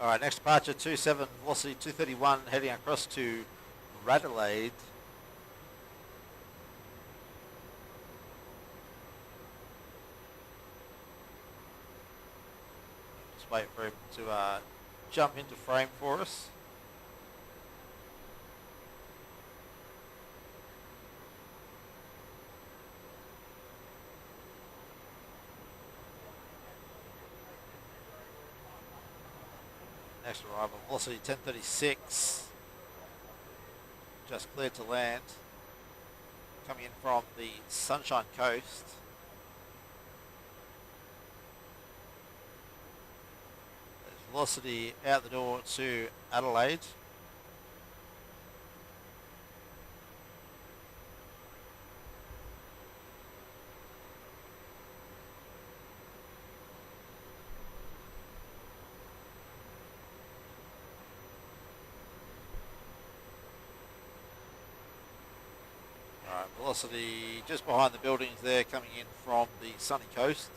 Alright, next departure 27, velocity 231, heading across to Radelaide. Just wait for him to jump into frame for us. Next arrival, velocity 1036, just cleared to land, coming in from the Sunshine Coast. There's velocity out the door to Adelaide. Velocity just behind the buildings there, coming in from the sunny coast.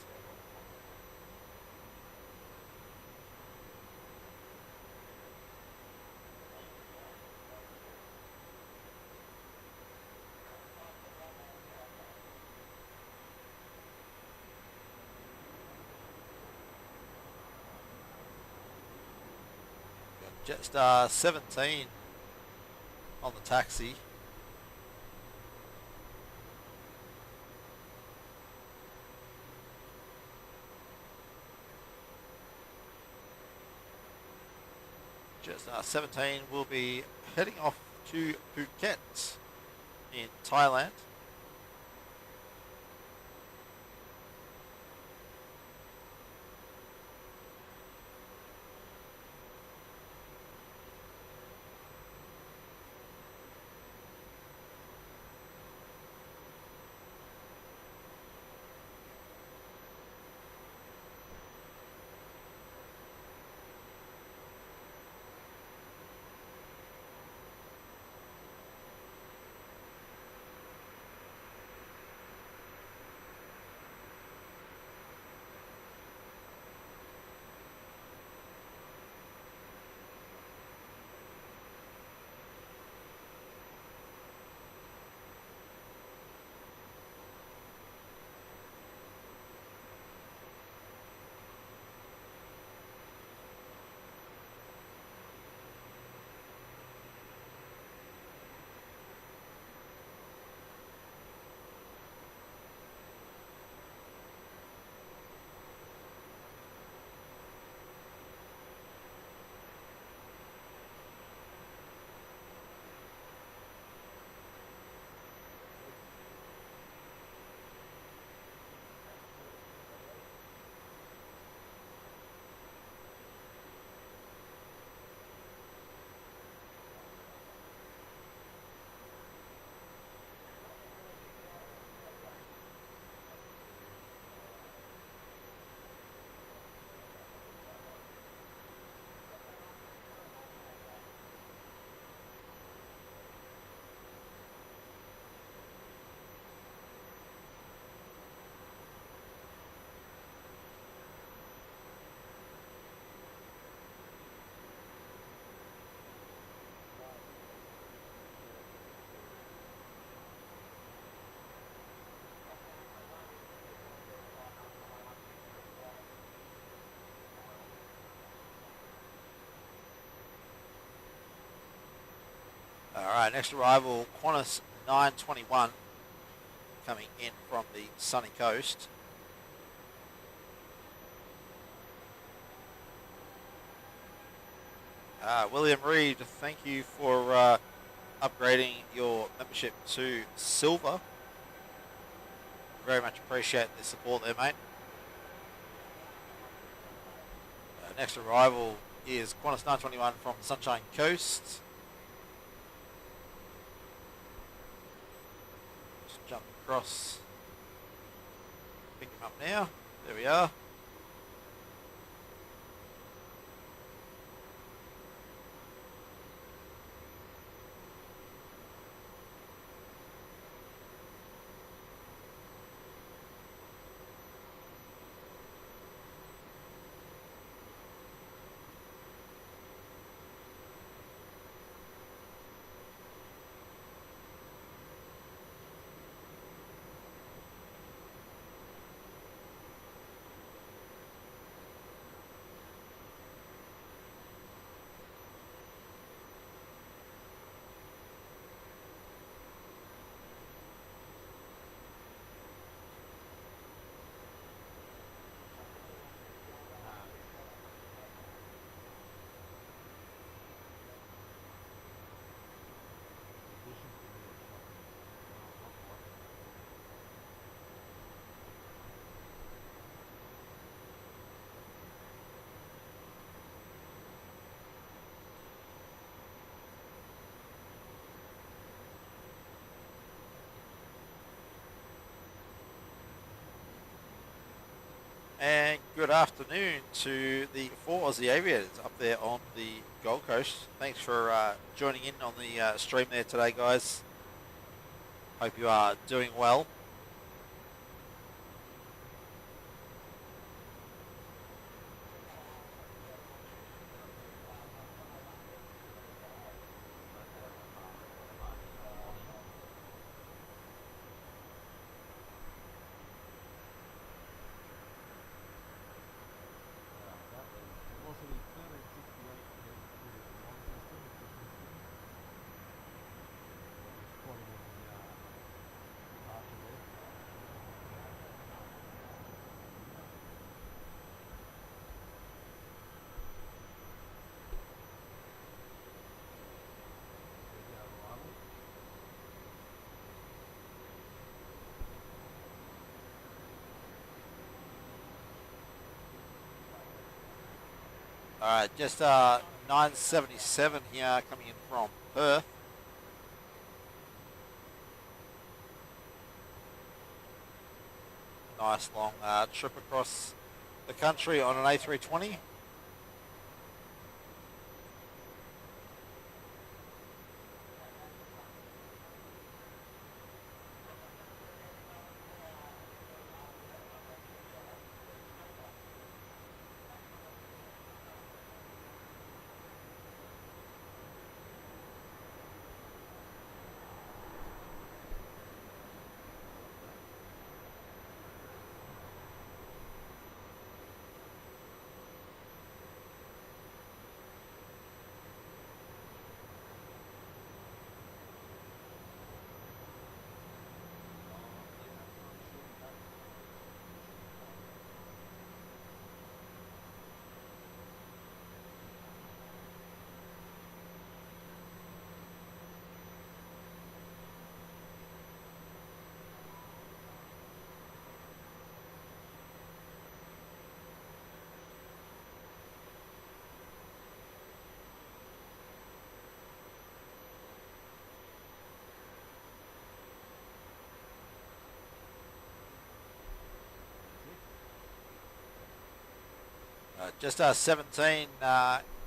Jetstar 17 on the taxi. Jetstar 17 will be heading off to Phuket in Thailand. Alright, next arrival, Qantas 921 coming in from the sunny coast. William Reed, thank you for upgrading your membership to Silver. Very much appreciate the support there, mate. Next arrival is Qantas 921 from the Sunshine Coast. Just jump across, pick him up now. There we are. And good afternoon to the 4 Aussie aviators up there on the Gold Coast. Thanks for joining in on the stream there today, guys. Hope you are doing well. Alright, just 977 here coming in from Perth. Nice long trip across the country on an A320. Just 17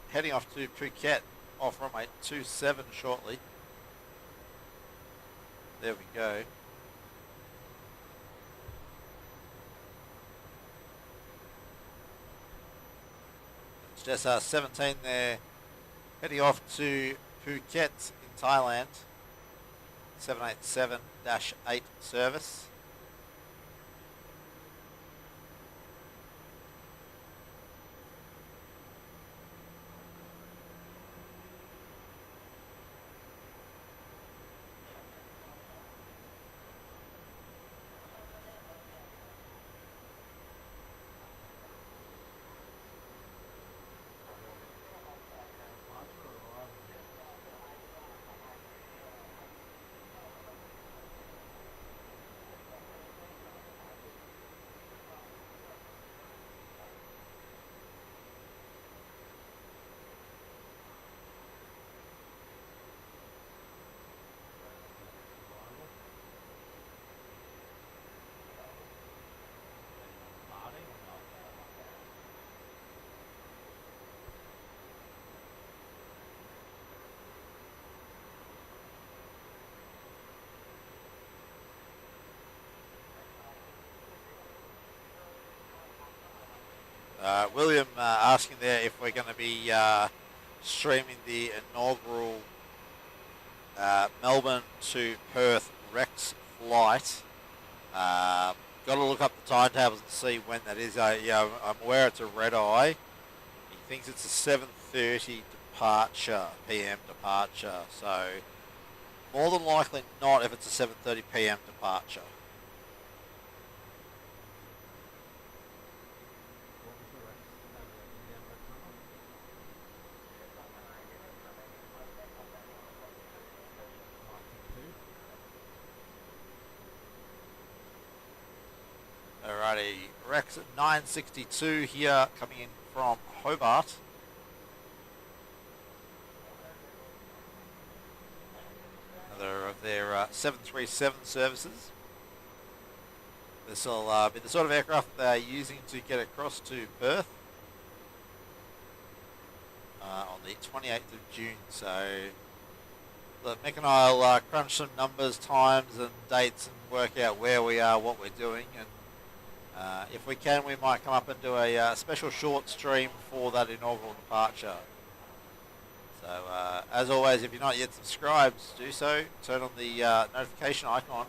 heading off to Phuket off runway 27 shortly. There we go. It's just 17 there heading off to Phuket in Thailand. 787-8 service. William asking there if we're going to be streaming the inaugural Melbourne to Perth Rex flight. Got to look up the timetables and see when that is. Yeah, I'm aware it's a red eye. He thinks it's a 7:30 departure, PM departure. So more than likely not if it's a 7:30 PM departure. Alrighty, Rex at 962 here coming in from Hobart. Another of their 737 services. This will be the sort of aircraft they're using to get across to Perth on the 28th of June. So look, Mick and I will crunch some numbers, times and dates and work out where we are, what we're doing, and if we can, we might come up and do a special short stream for that inaugural departure. So, as always, if you're not yet subscribed, do so. Turn on the notification icon,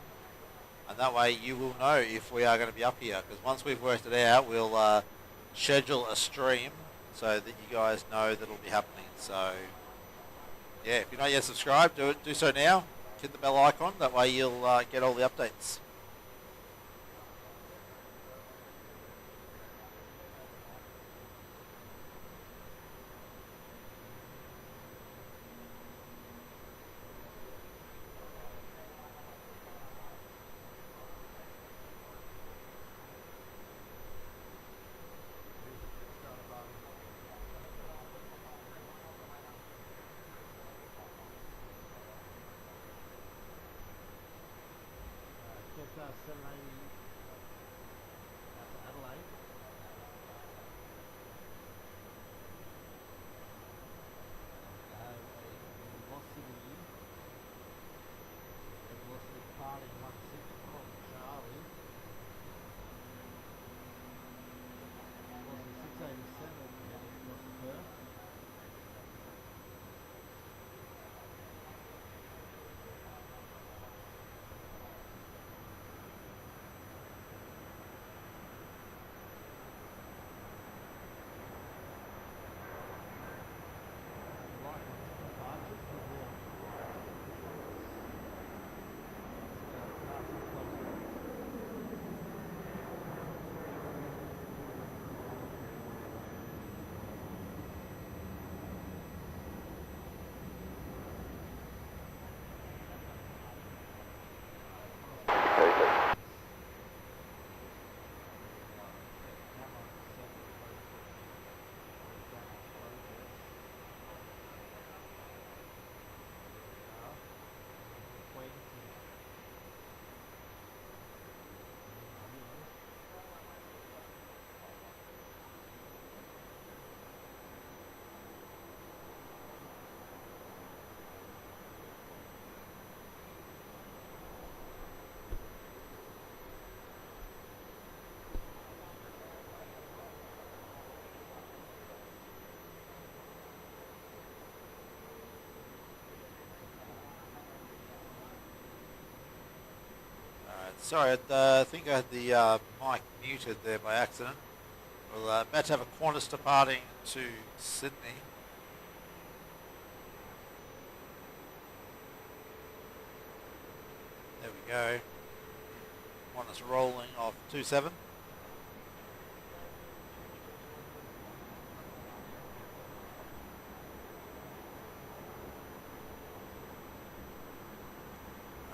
and that way you will know if we are going to be up here. Because once we've worked it out, we'll schedule a stream so that you guys know that it'll be happening. So, yeah, if you're not yet subscribed, do so now. Hit the bell icon. That way you'll get all the updates. Sorry, I think I had the mic muted there by accident. We're about to have a Qantas departing to Sydney. There we go. Qantas rolling off 27.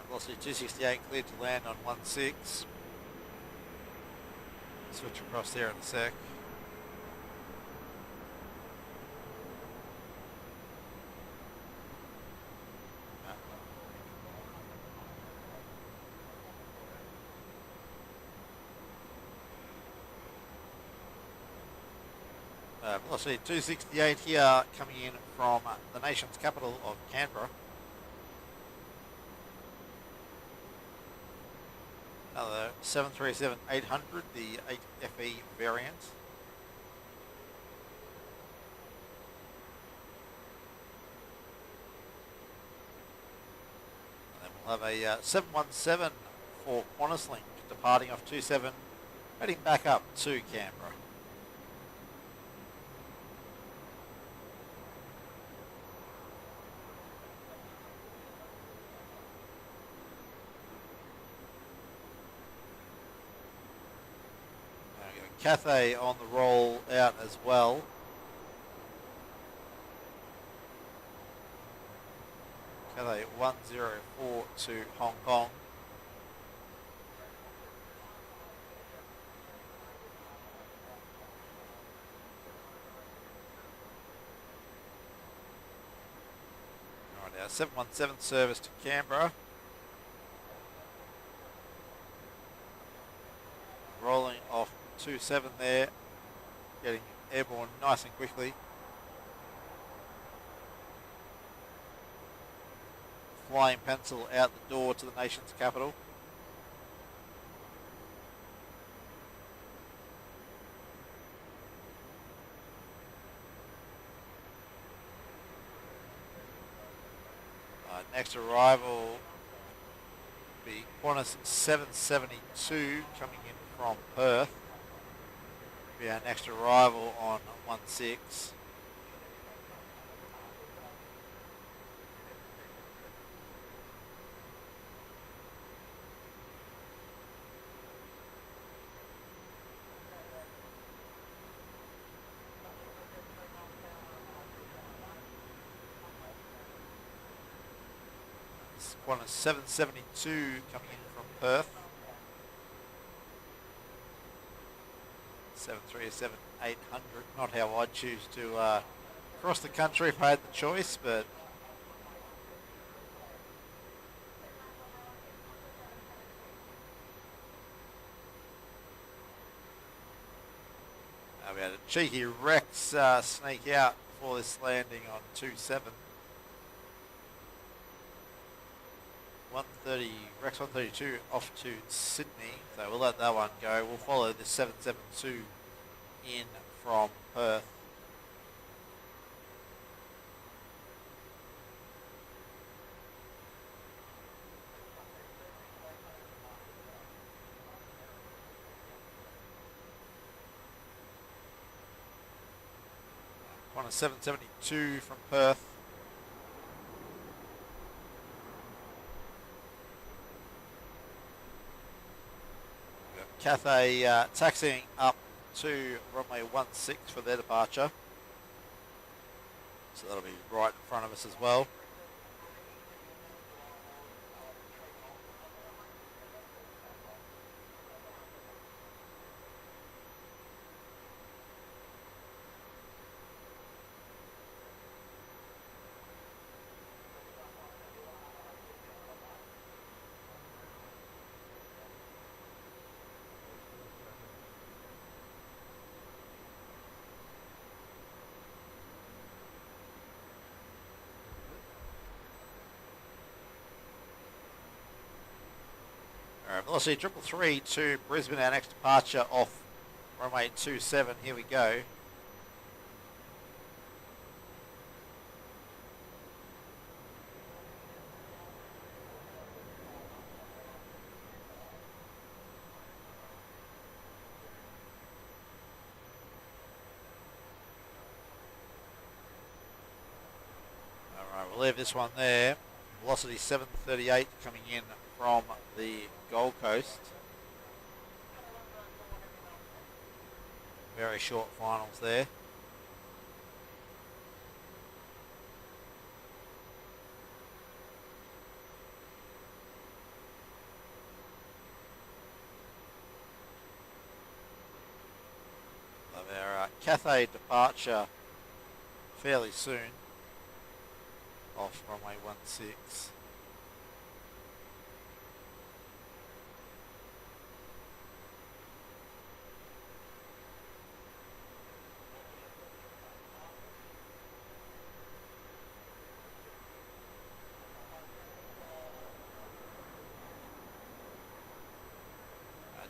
Velocity 268 cleared to land on 16. Switch across there in a sec. Velocity 268 here coming in from the nation's capital of Canberra. Another 737-800, the 8FE variant. And then we'll have a 717 for QantasLink departing off 27, heading back up to Canberra. Cathay on the roll out as well. Cathay 104 to Hong Kong. Alright, our 717 service to Canberra. Rolling off 27 there, getting airborne nice and quickly. Flying pencil out the door to the nation's capital. Next arrival will be Qantas 772 coming in from Perth. Be our next arrival on 16. This Qantas 772 coming in from Perth. 737-800, not how I'd choose to cross the country if I had the choice, but we had a cheeky Rex sneak out before this landing on 27. 130, Rex 132 off to Sydney, so we'll let that one go. We'll follow the 772 in from Perth. Qantas 772 from Perth. Cathay taxiing up to runway 16 for their departure. So that'll be right in front of us as well. Velocity 333 to Brisbane, our next departure off runway 27. Here we go. we'll leave this one there. Velocity 738 coming in from the Gold Coast. Very short finals there. Of our Cathay departure fairly soon off runway 16.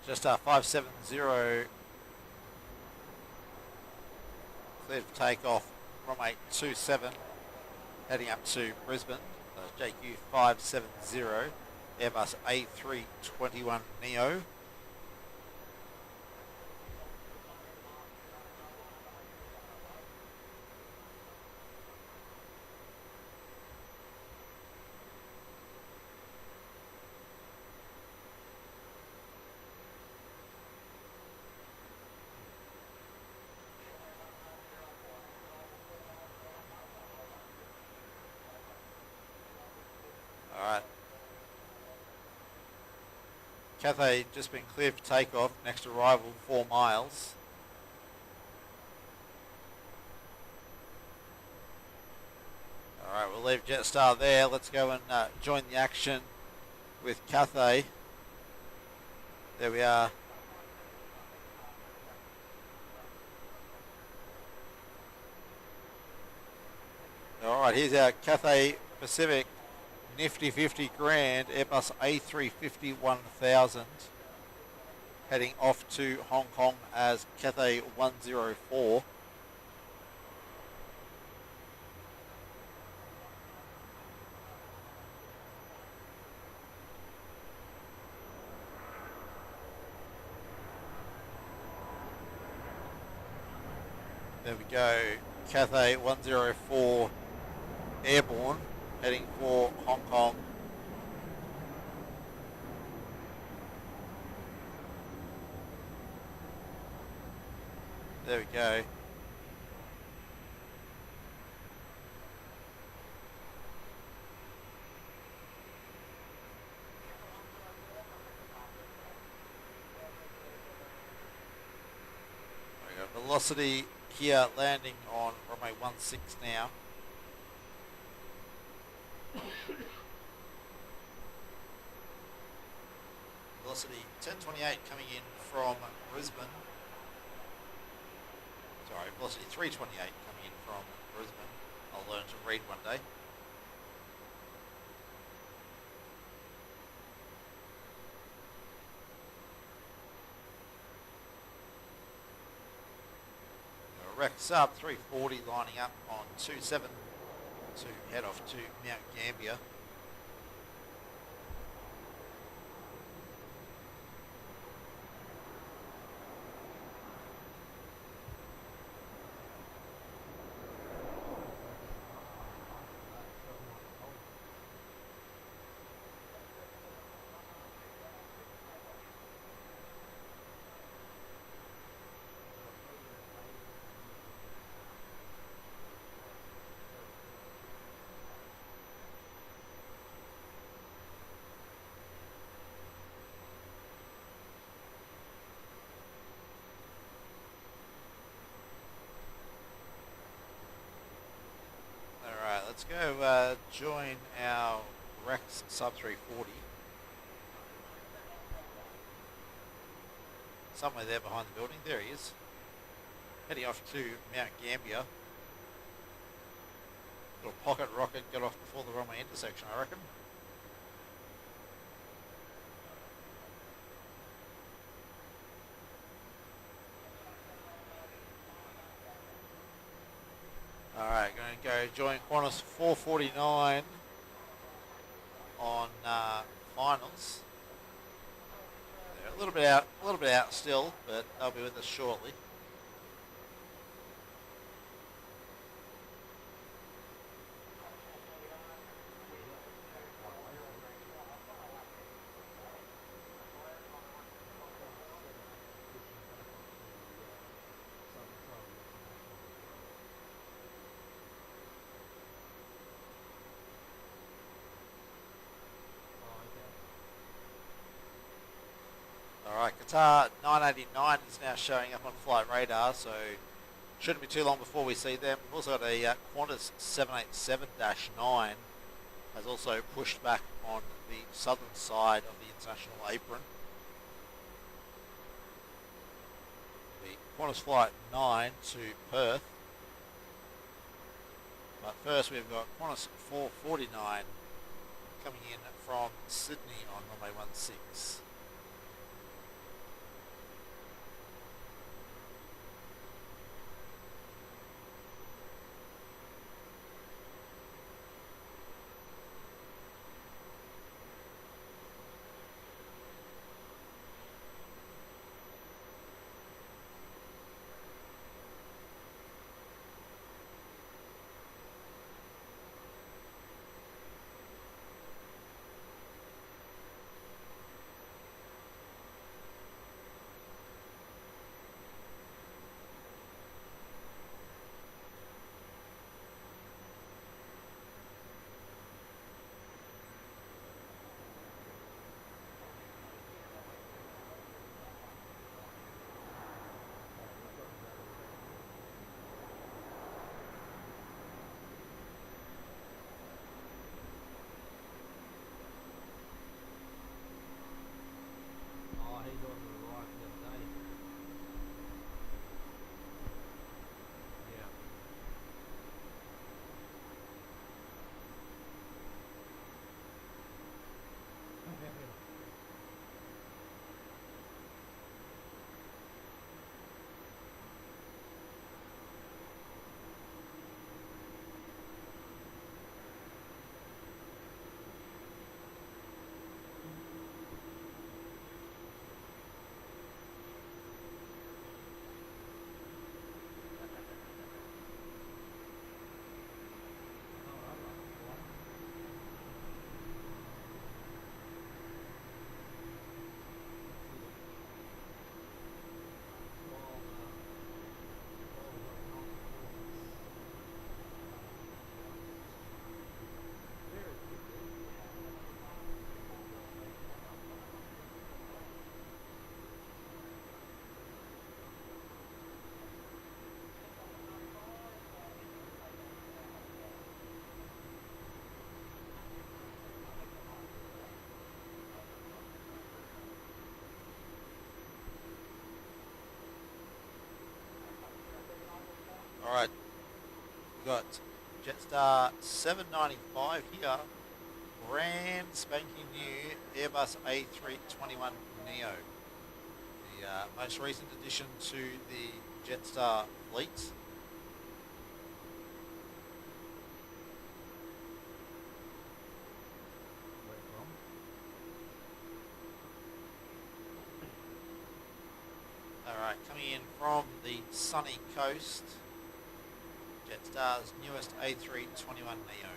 Just 570 cleared for takeoff, runway 27, heading up to Brisbane. JQ 570, Airbus A321neo. Cathay just been cleared for takeoff, next arrival 4 miles. Alright, we'll leave Jetstar there. Let's go and join the action with Cathay. There we are. Alright, here's our Cathay Pacific Nifty 50 grand Airbus A350 1000 heading off to Hong Kong as Cathay 104. There we go, Cathay 104 airborne, heading for Hong Kong. There we go. We got velocity here landing on runway 16 now. Velocity 1028 coming in from Brisbane. Sorry, velocity 328 coming in from Brisbane. I'll learn to read one day. Rex up 340 lining up on 27 to head off to Mount Gambier. Let's go join our Rex sub 340. Somewhere there behind the building. There he is. Heading off to Mount Gambier. Little pocket rocket got off before the runway intersection, I reckon. Alright, going to go join Qantas 449 on finals. They're a little bit out still, but they'll be with us shortly. Qatar 989 is now showing up on flight radar, so shouldn't be too long before we see them. We've also got a Qantas 787-9 has also pushed back on the southern side of the international apron. The Qantas flight 9 to Perth. But first we've got Qantas 449 coming in from Sydney on runway 16. Alright, we've got Jetstar 795 here, brand spanking new Airbus A321neo, the most recent addition to the Jetstar fleet. Alright, coming in from the sunny coast, Jetstar's newest A321neo.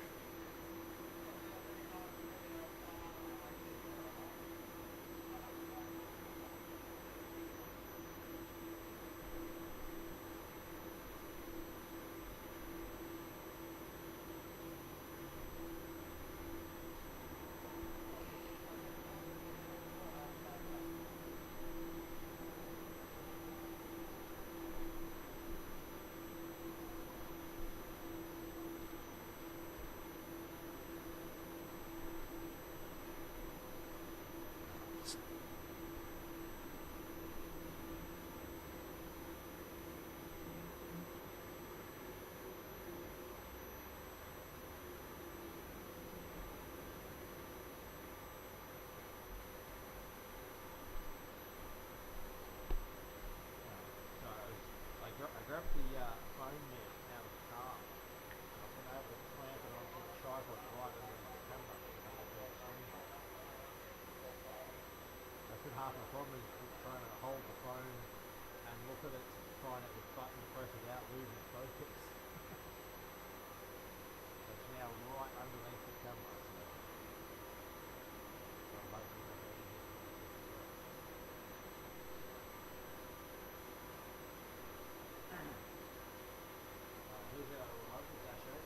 I grabbed the phone there out of the car. I've been able to clamp it onto the tripod right under the camera. That's been half my problem is trying to hold the phone and look at it, trying at the button, press it out, losing focus. It's now right underneath the camera. So I'm hoping that here's our local dash 8.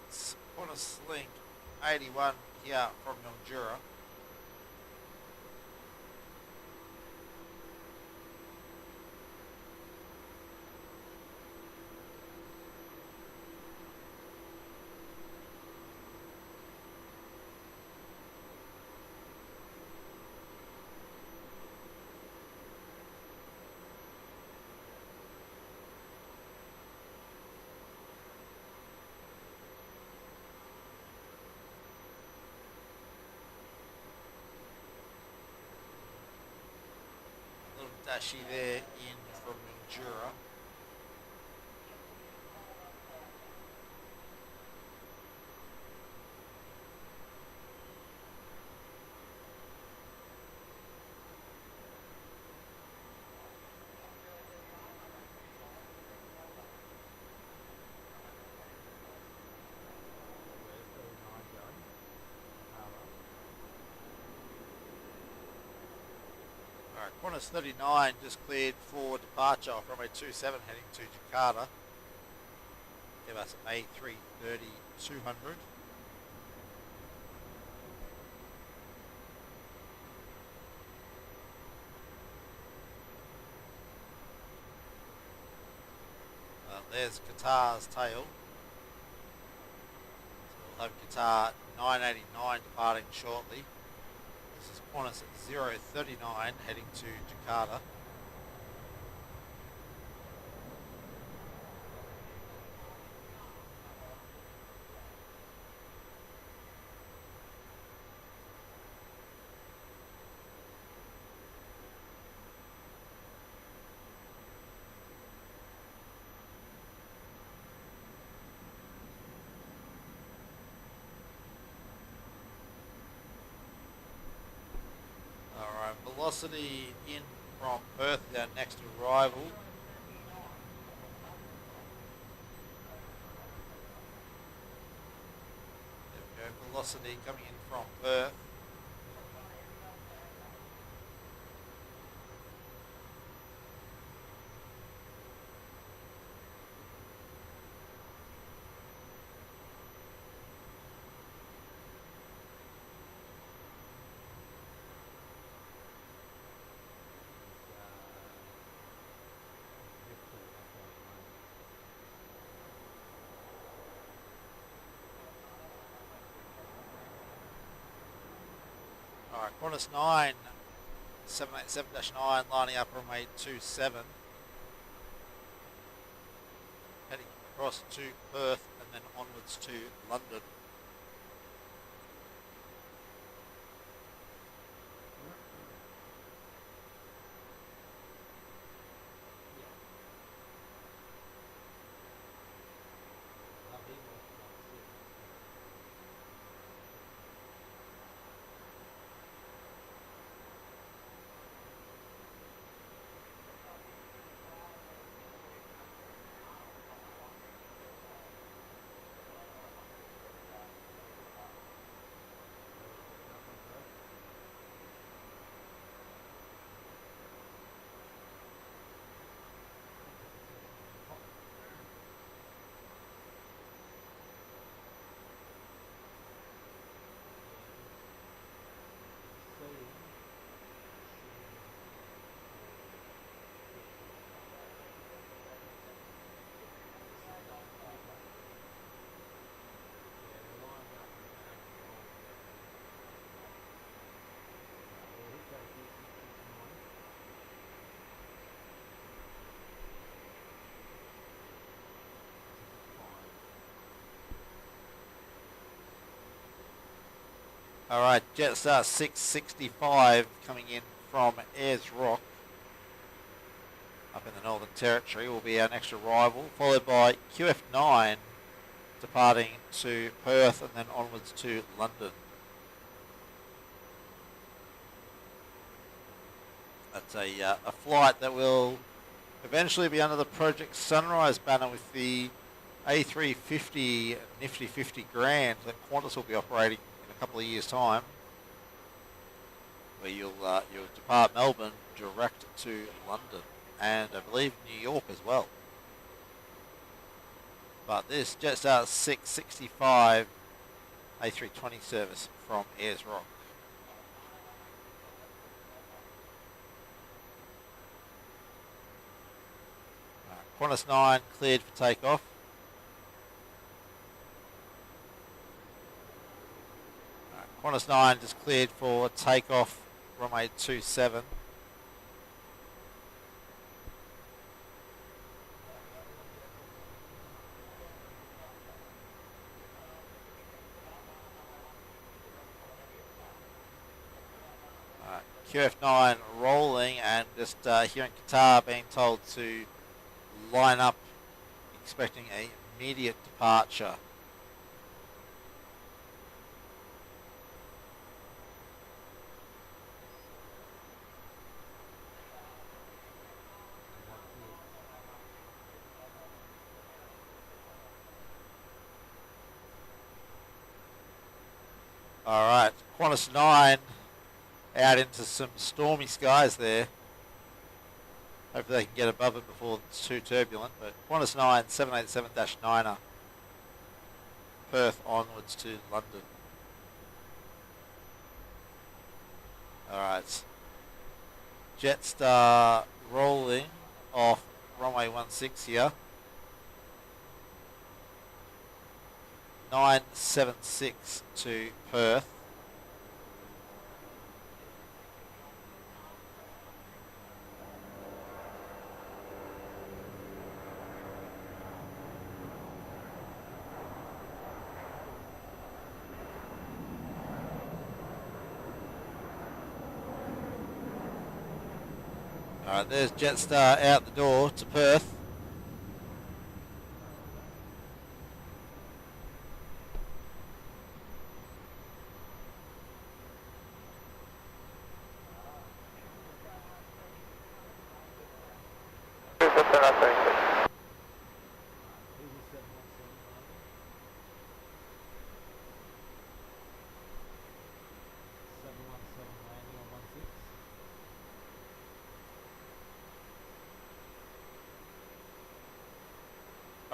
it's Qantas Link 81 here from Mildura. Dashy there in from Mildura. Qantas 39 just cleared for departure from a 27 heading to Jakarta. Give us A330-200. There's Qatar's tail. So we'll have Qatar 989 departing shortly. This is Qantas 039 heading to Jakarta. Velocity in from Perth, our next arrival. There we go, velocity coming in from Perth. Alright, Qantas 9, 787-9 lining up runway 27. Heading across to Perth and then onwards to London. Alright, Jetstar 665 coming in from Ayers Rock up in the Northern Territory will be our next arrival, followed by QF9 departing to Perth and then onwards to London. That's a flight that will eventually be under the Project Sunrise banner with the A350 Nifty 50 Grand that Qantas will be operating in a couple of years' time, where you'll depart Melbourne direct to London and I believe New York as well. But this Jetstar 665 A320 service from Ayers Rock. Qantas 9 cleared for takeoff. Qantas 9 just cleared for takeoff, runway 27. QF9 rolling, and just here in Qatar being told to line up, expecting an immediate departure. Alright, Qantas 9 out into some stormy skies there. Hopefully they can get above it before it's too turbulent. But Qantas 9 787-9er, Perth onwards to London. Alright, Jetstar rolling off runway 16 here. 976 to Perth. Alright, there's Jetstar out the door to Perth.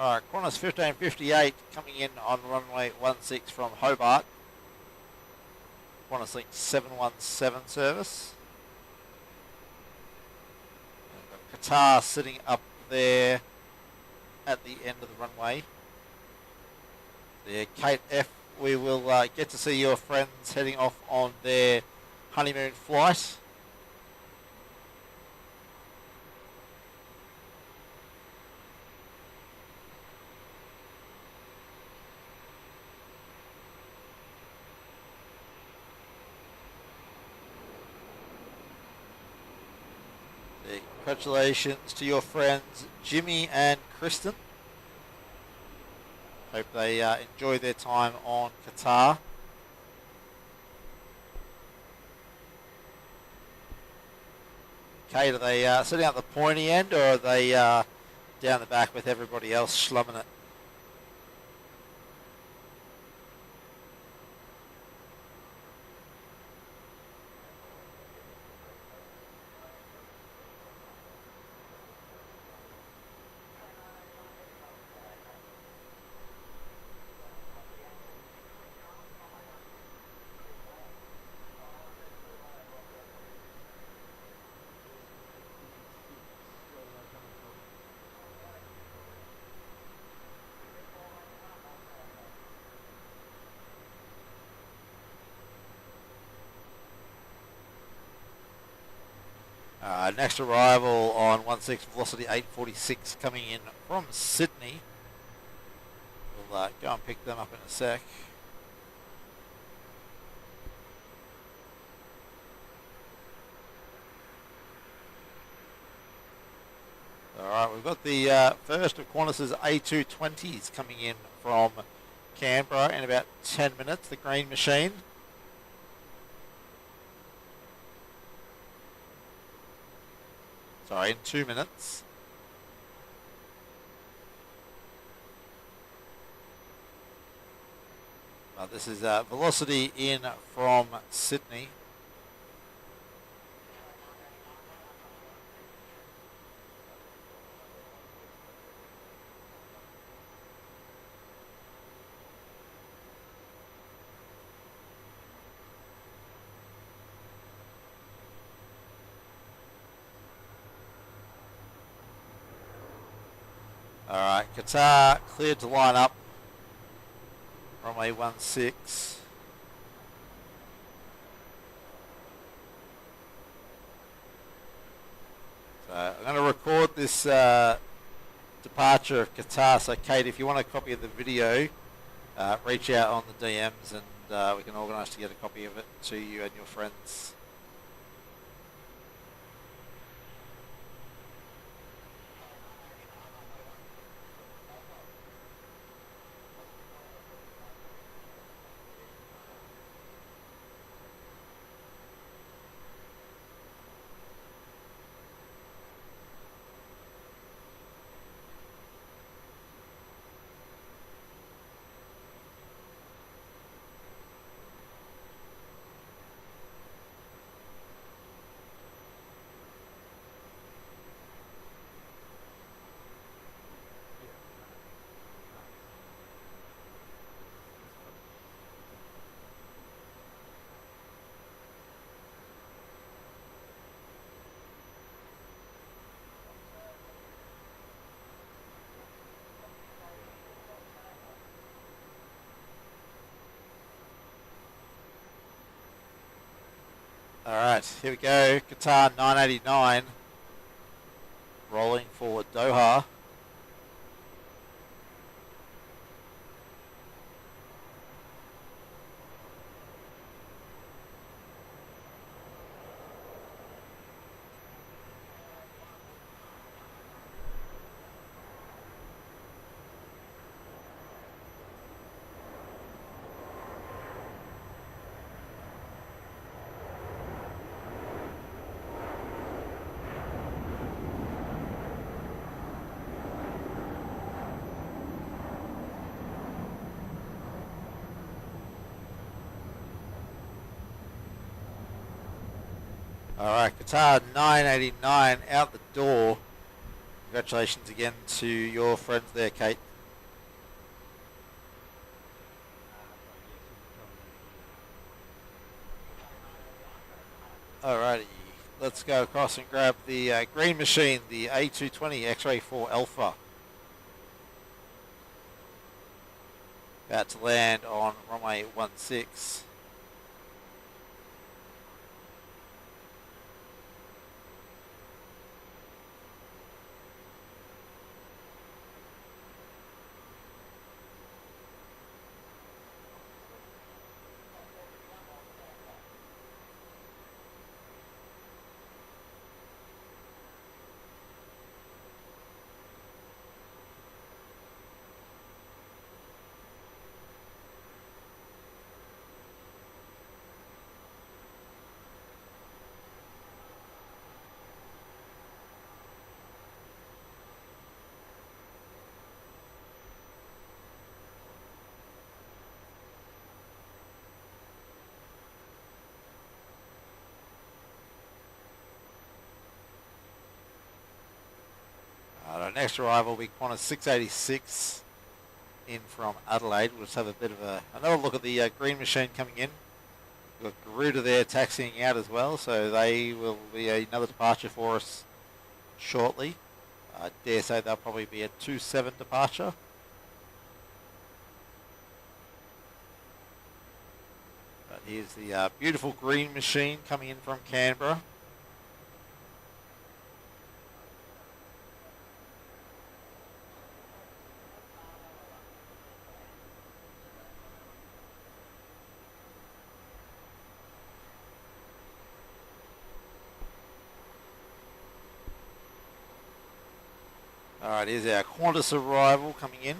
Alright, Qantas 1558 coming in on runway 16 from Hobart. Qantas Link 717 service. And we've got Qatar sitting up there at the end of the runway. There, Kate F, we will get to see your friends heading off on their honeymoon flight. Congratulations to your friends Jimmy and Kristen. Hope they enjoy their time on Qatar. Kate, are they sitting out the pointy end, or are they down the back with everybody else slumming it? Next arrival on 16 Velocity 846 coming in from Sydney. We'll go and pick them up in a sec. Alright, we've got the first of Qantas's A220s coming in from Canberra in about 10 minutes, the Green Machine. Sorry, in 2 minutes. This is Velocity in from Sydney. Alright, Qatar cleared to line up. Runway 16. So I'm going to record this departure of Qatar. So Kate, if you want a copy of the video, reach out on the DMs and we can organise to get a copy of it to you and your friends. Alright, here we go. Qatar 989 rolling for Doha. Alright, Qatar 989 out the door. Congratulations again to your friends there, Kate. Alrighty, let's go across and grab the green machine, the A220 X-Ray 4 Alpha. About to land on runway 16. Our next arrival will be Qantas 686 in from Adelaide. We'll just have a bit of another look at the green machine coming in. We've got Garuda there taxiing out as well, so they will be another departure for us shortly. I dare say they'll probably be a 2-7 departure. But here's the beautiful green machine coming in from Canberra. Alright, here's our Qantas arrival coming in.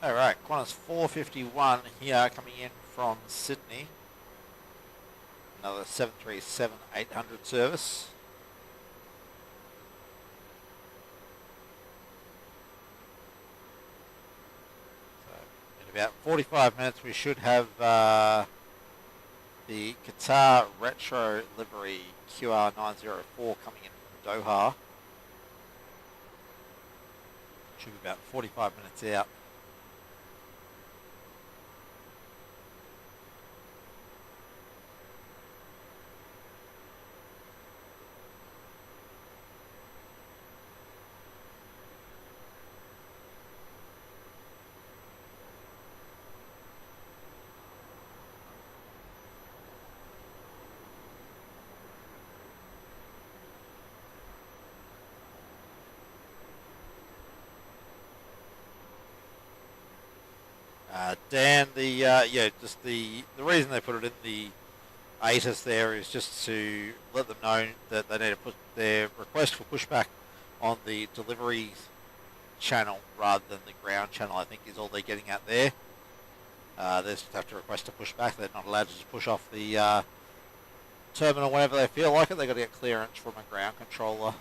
Alright, Qantas 451 here coming in from Sydney. Another 737-800 service. So in about 45 minutes we should have the Qatar Retro livery QR904 coming in from Doha. Should be about 45 minutes out. Dan, the reason they put it in the ATIS there is just to let them know that they need to put their request for pushback on the delivery channel rather than the ground channel, I think is all they're getting at there. They just have to request a pushback. They're not allowed to just push off the terminal whenever they feel like it. They've got to get clearance from a ground controller.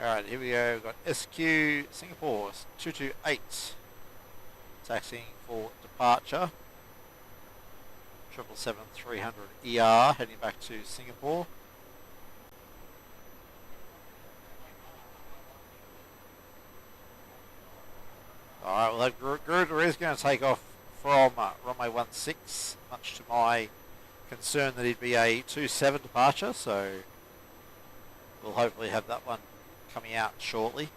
Alright, here we go. We've got SQ Singapore 228 taxiing for departure. 777-300 ER heading back to Singapore. Alright, well that Garuda is going to take off from runway 16, much to my concern that he'd be a 27 departure, so we'll hopefully have that one coming out shortly.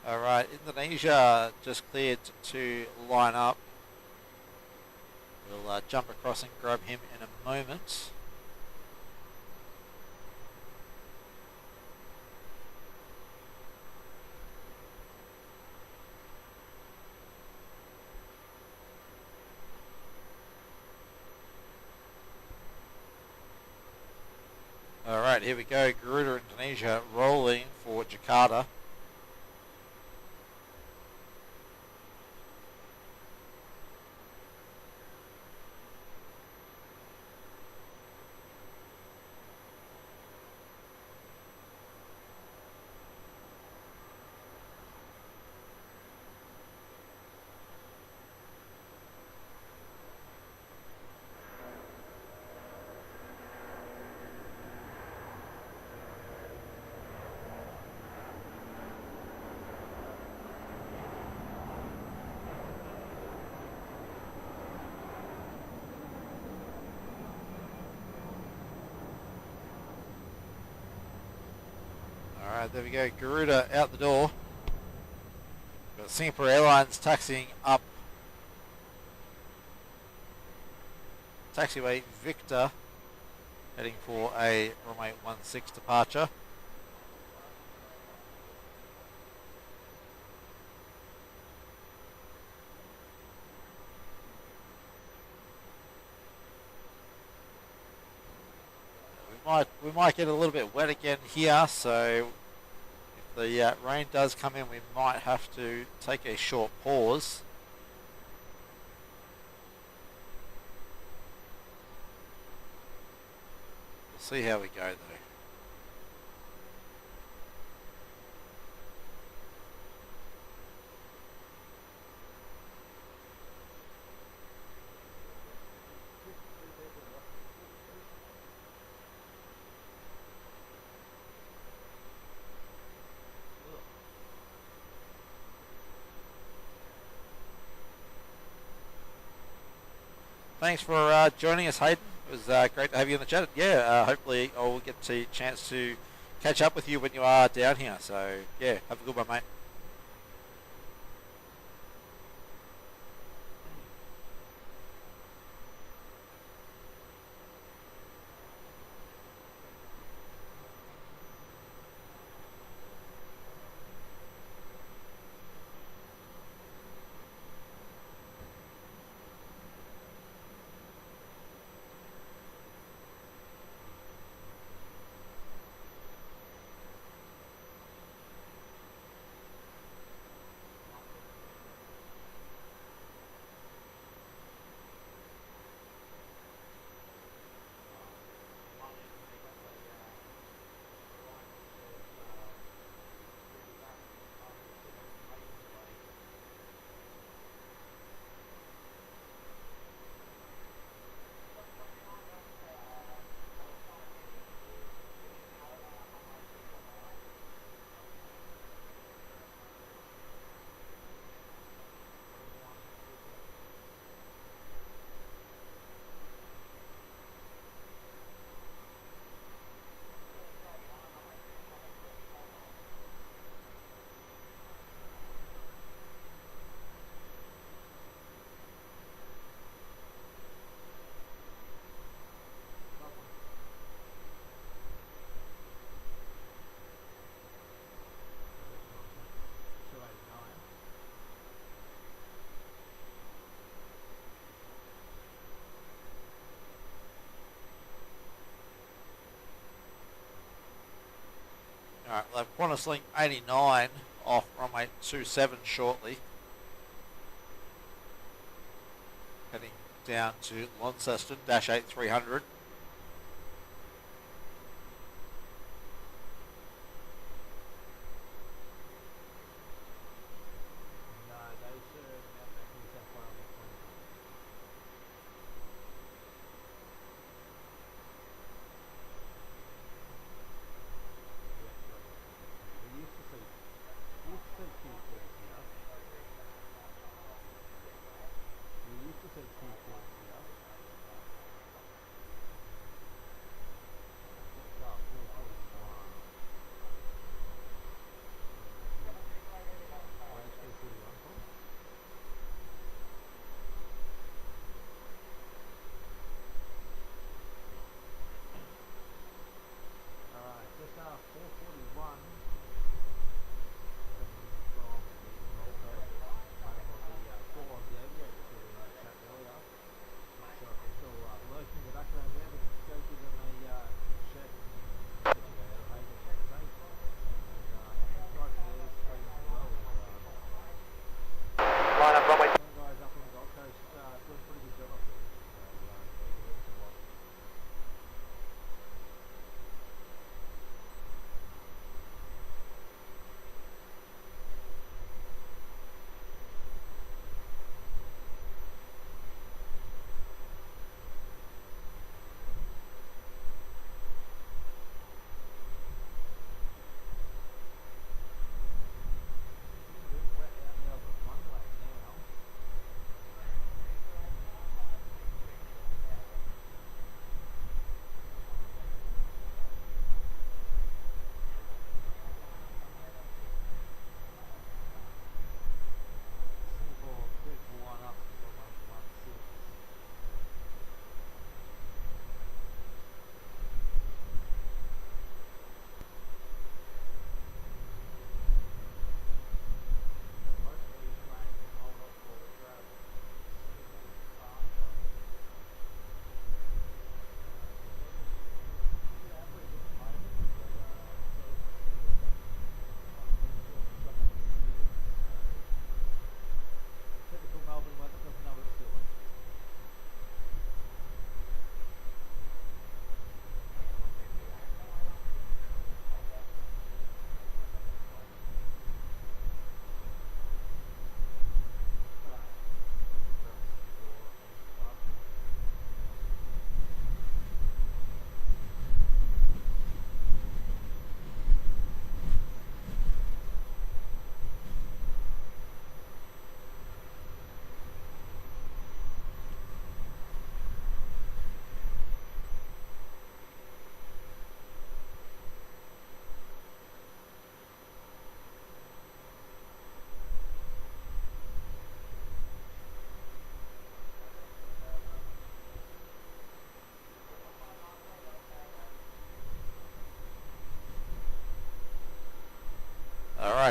Alright, Indonesia just cleared to line up. We'll jump across and grab him in a moment. Alright, here we go. Garuda Indonesia rolling for Jakarta. Alright, there we go. Garuda out the door. Got Singapore Airlines taxiing up taxiway Victor, heading for a runway 16 departure. We might get a little bit wet again here, so if the rain does come in, we might have to take a short pause. We'll see how we go though. Thanks for joining us, Hayden. It was great to have you in the chat. Yeah, hopefully I'll get a chance to catch up with you when you are down here. So, yeah, have a good one, mate. Alright, we'll have Qantas Link 89 off runway 27 shortly. Heading down to Launceston, dash 8300.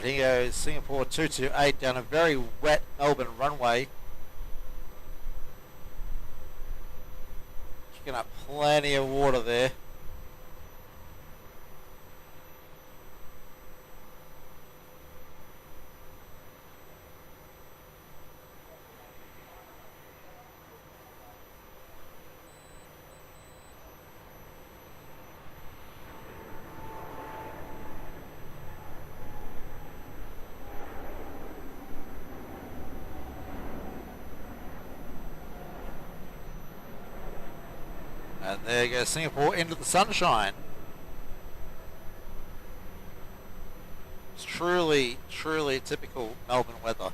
Alright, here goes Singapore 228 down a very wet Melbourne runway. Kicking up plenty of water there. And there goes Singapore into the sunshine. It's truly, truly typical Melbourne weather.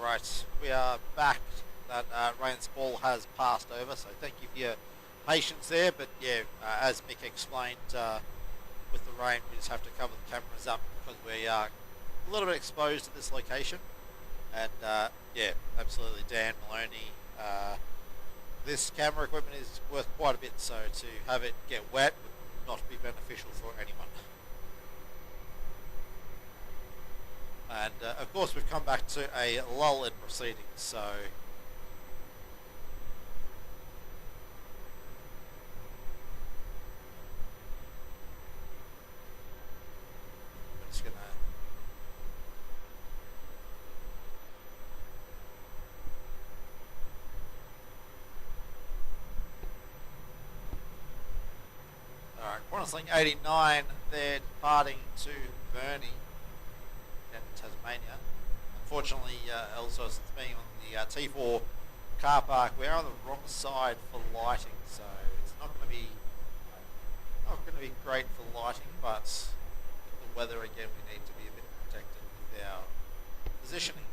Alright, we are back. That rain squall has passed over, so thank you for your patience there. But yeah, as Mick explained, with the rain we just have to cover the cameras up because we are a little bit exposed at this location. And yeah, absolutely, Dan Maloney, this camera equipment is worth quite a bit, so to have it get wet would not be beneficial for anyone. And of course we've come back to a lull in proceedings, so I'm just gonna alright, Qantasling 89 there departing to Burnie in Tasmania. Unfortunately, also it's being on the T4 car park, we're on the wrong side for lighting, so it's not going to be great for lighting, but the weather again we need to be a bit protected with our positioning.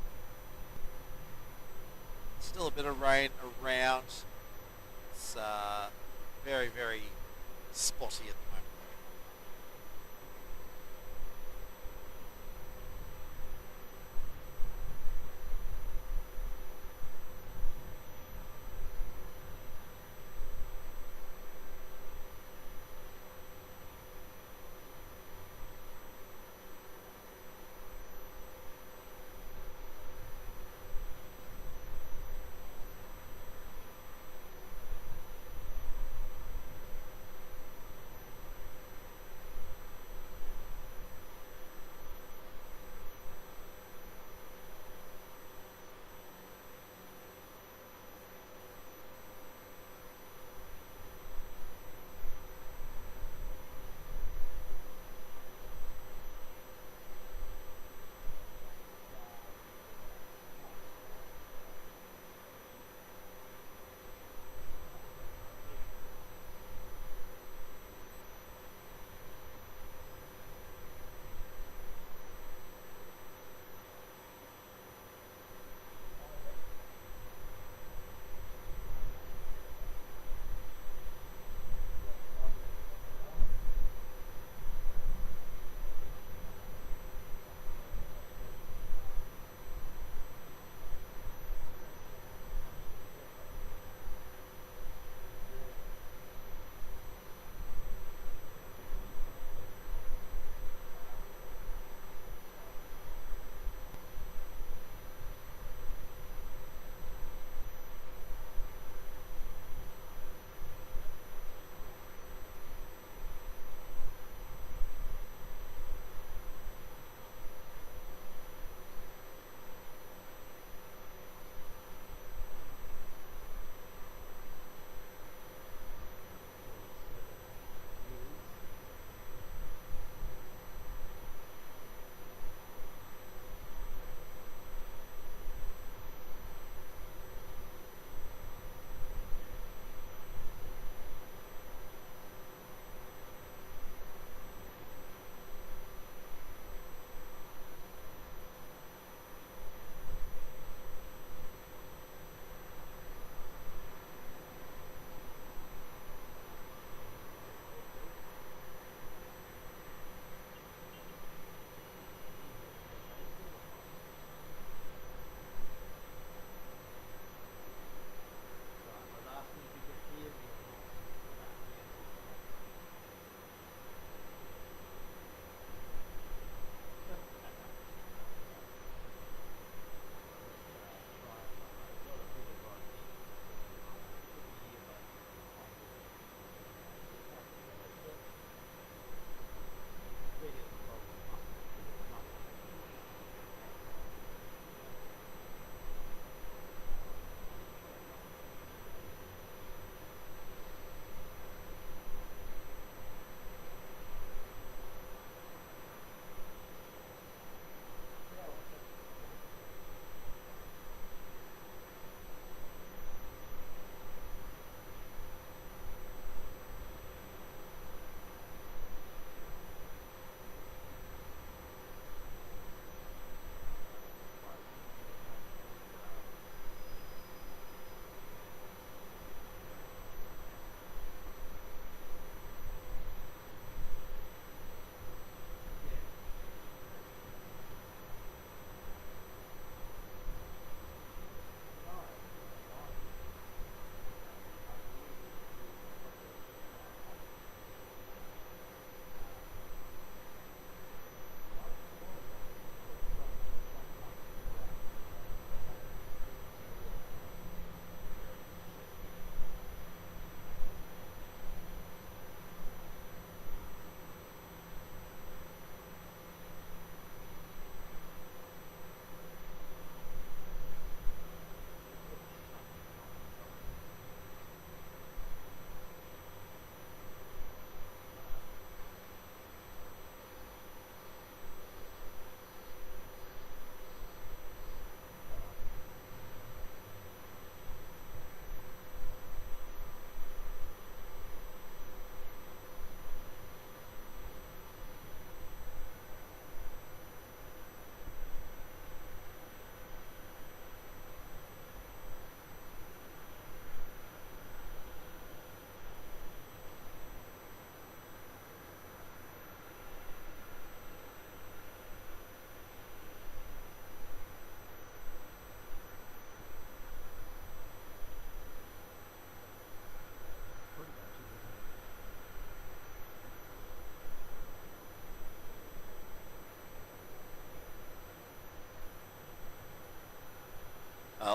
Still a bit of rain around. It's very, very spotty at the moment.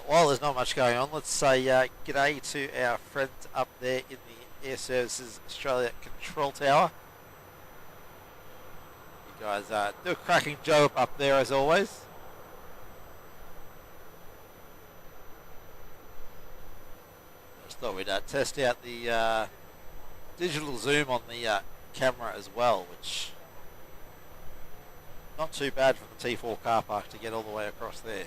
while there's not much going on, let's say g'day to our friends up there in the Air Services Australia Control Tower. You guys do a cracking job up there as always. Just thought we'd test out the digital zoom on the camera as well, which not too bad from the T4 car park to get all the way across there.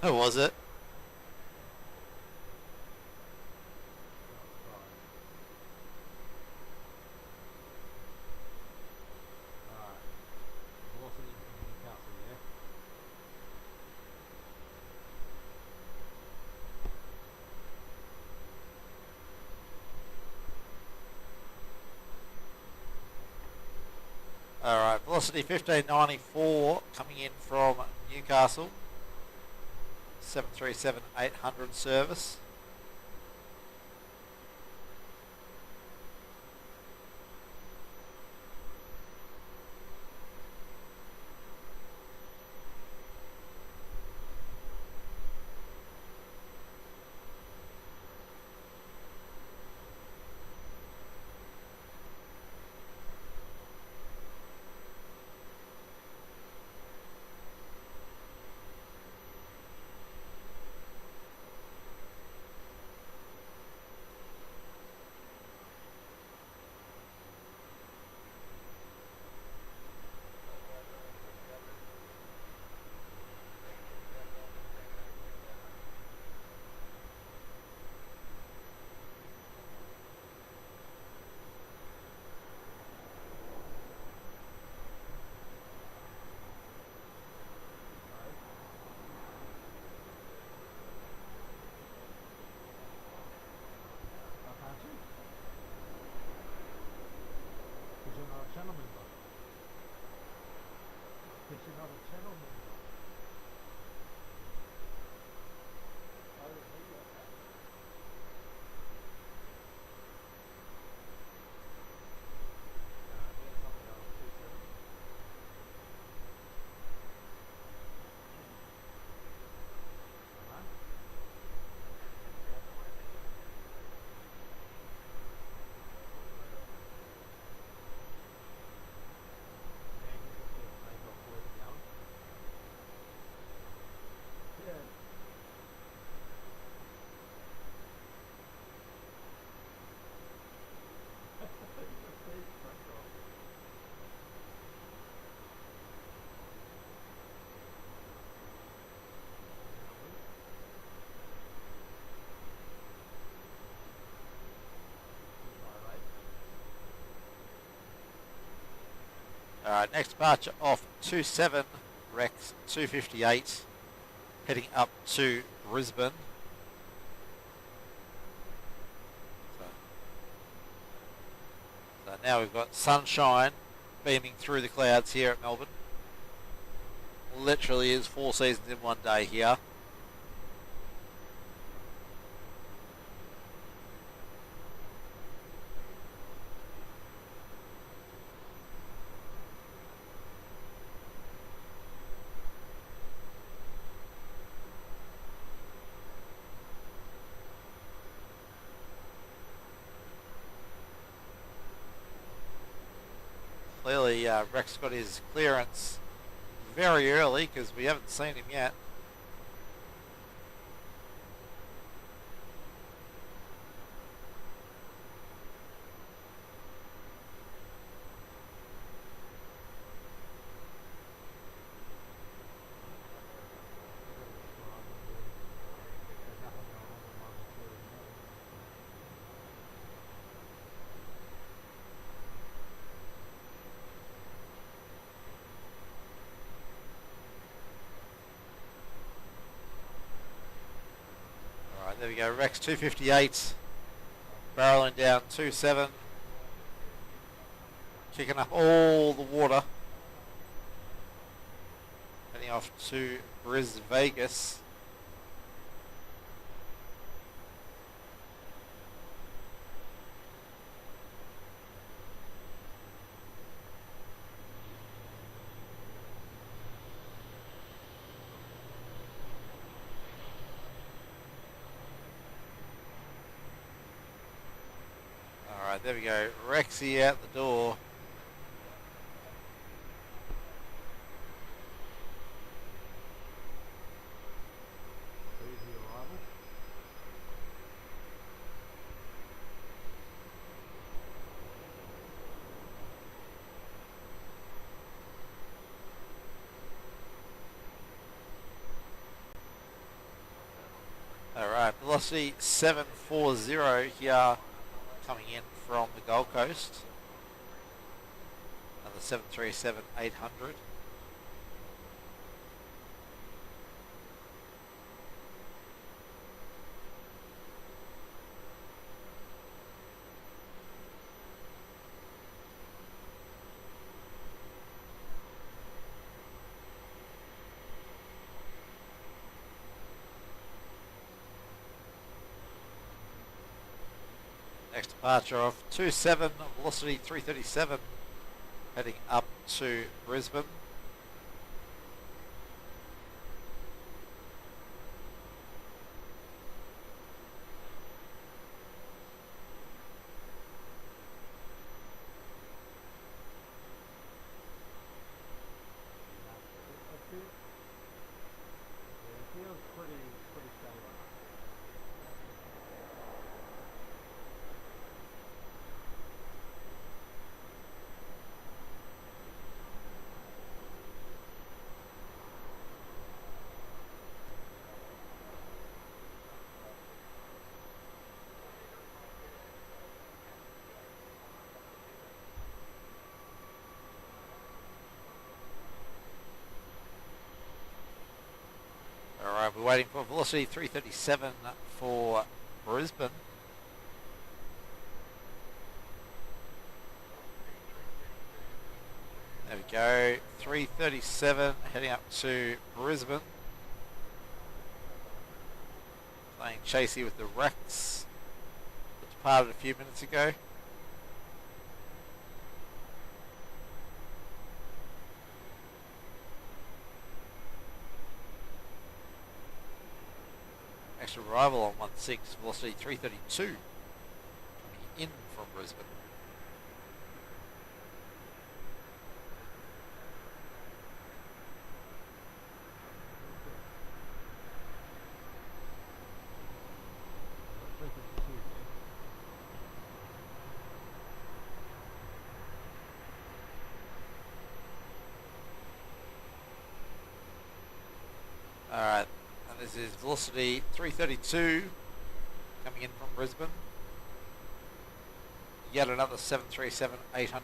Who was it? Alright, velocity 1594 coming in from Newcastle. 737-800 service. Alright, next departure off 27 Rex 258, heading up to Brisbane. So now we've got sunshine beaming through the clouds here at Melbourne. Literally is 4 seasons in one day here. Clearly Rex got his clearance very early because we haven't seen him yet. There we go, Rex 258, barreling down 27, kicking up all the water, heading off to Vegas. there we go. Rexy out the door. Easy arrival. Alright, velocity 740 here, coming in from the Gold Coast. Another 737-800. Next departure of 27, velocity 337, heading up to Brisbane. It feels pretty stable. Alright, we're waiting for velocity 337 for Brisbane. There we go, 337 heading up to Brisbane. Playing chasey with the Rex that departed a few minutes ago. Next arrival on 16, velocity 332, coming in from Brisbane. Alright, and this is velocity 332 coming in from Brisbane. Yet another 737-800.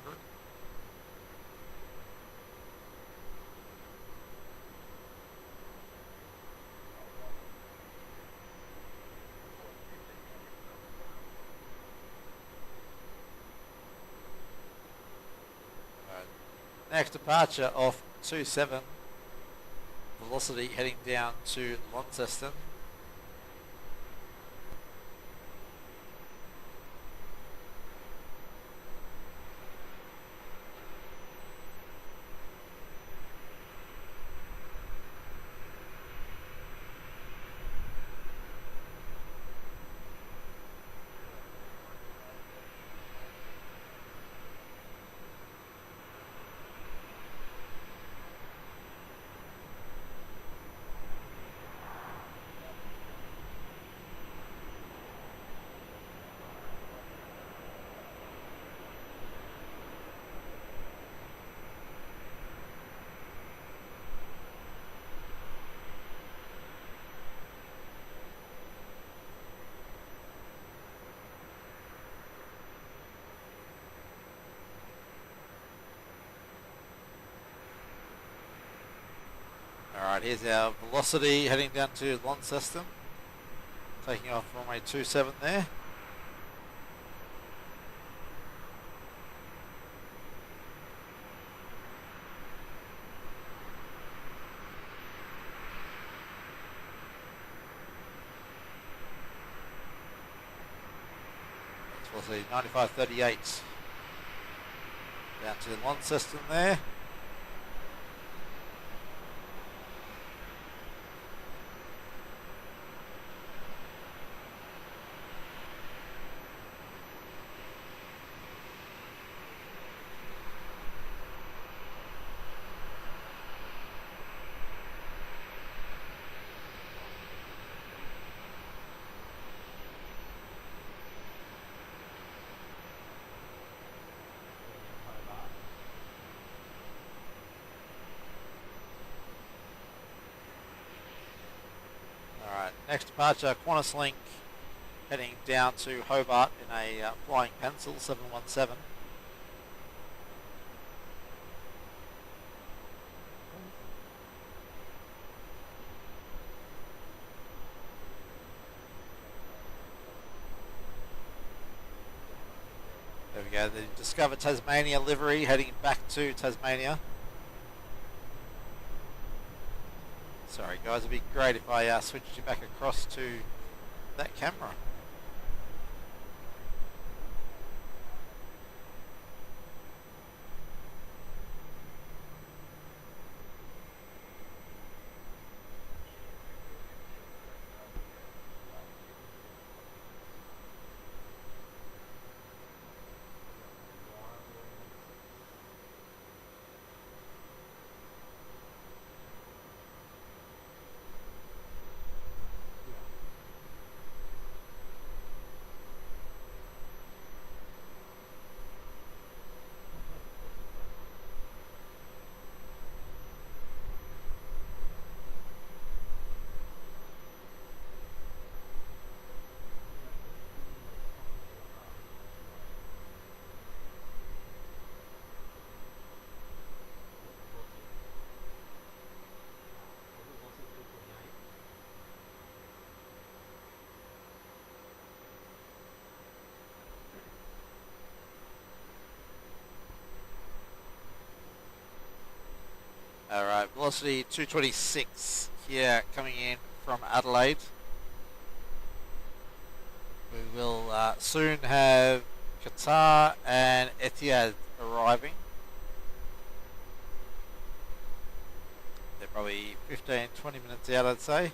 Next departure of 27, velocity heading down to Launceston. Alright, here's our velocity heading down to Launceston. Taking off runway 27 there. That's velocity 9538. Down to Launceston there. next departure, Qantas Link, heading down to Hobart in a flying pencil 717. There we go, the Discover Tasmania livery heading back to Tasmania. Sorry guys, it'd be great if I switched you back across to that camera. Alright, velocity 226 here coming in from Adelaide. We will soon have Qatar and Etihad arriving. They're probably 15-20 minutes out, I'd say.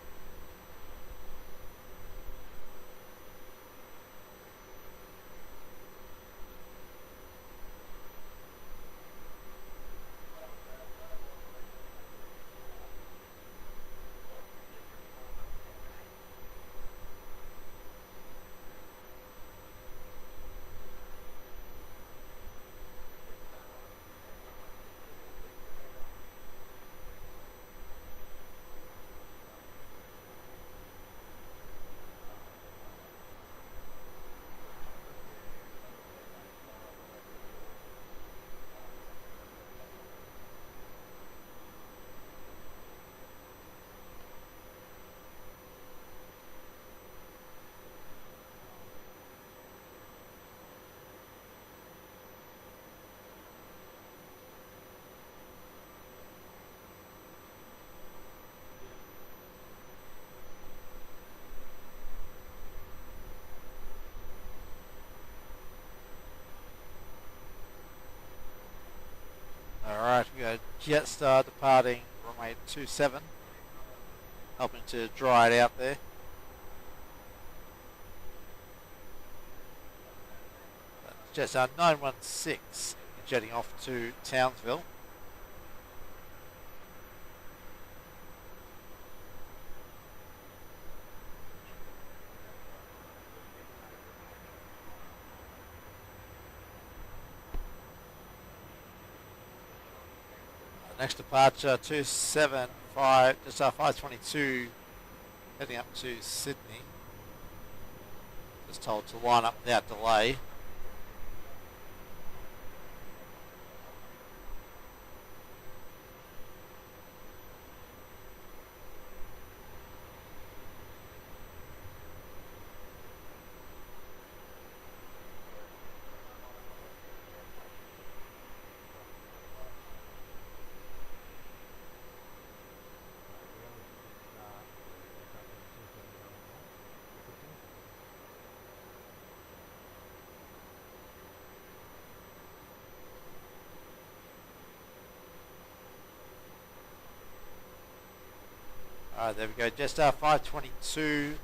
Alright, we got Jetstar departing runway 27, helping to dry it out there. Jetstar 916 jetting off to Townsville. Next departure 275, just 522, heading up to Sydney. Just told to line up without delay. Alright, there we go. Jetstar 522,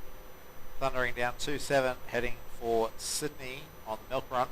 thundering down 27, heading for Sydney on the Milk Run.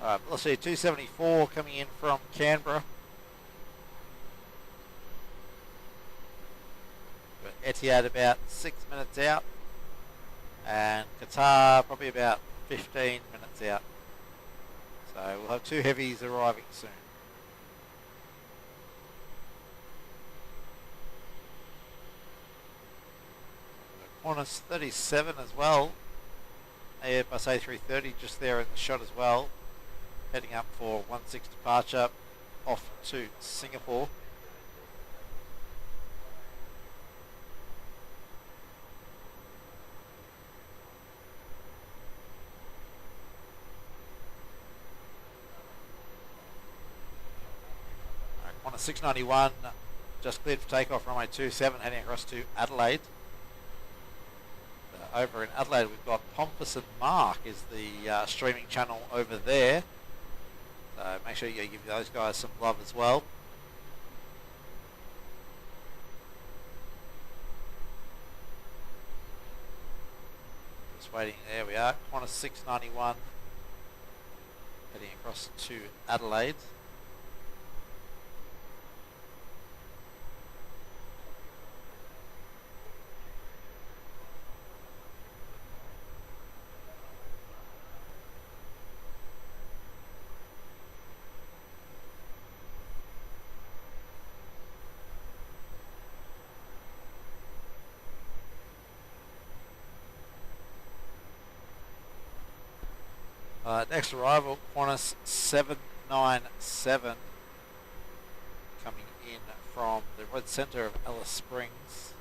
Alright, let's see, 274 coming in from Canberra. Got Etihad about 6 minutes out. And Qatar probably about 15 minutes out. So we'll have 2 heavies arriving soon. Qantas 37 as well. Airbus A330 just there in the shot as well. Heading up for 16 departure off to Singapore. Qantas 691 just cleared for takeoff, runway 27 heading across to Adelaide. Over in Adelaide we've got Pompous and Mark is the streaming channel over there. So make sure you give those guys some love as well. Just waiting, there we are, Qantas 691 heading across to Adelaide. Next arrival, Qantas 797 coming in from the red centre of Alice Springs.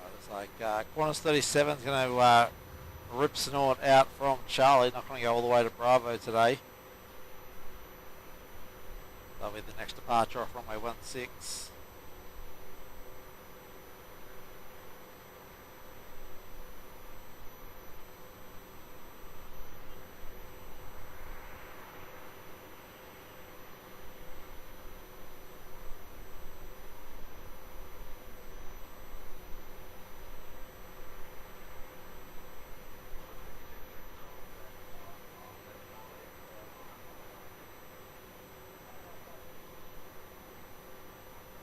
Looks like Qantas 37 is going to rip snort out from Charlie, not going to go all the way to Bravo today. That'll be the next departure off runway 16.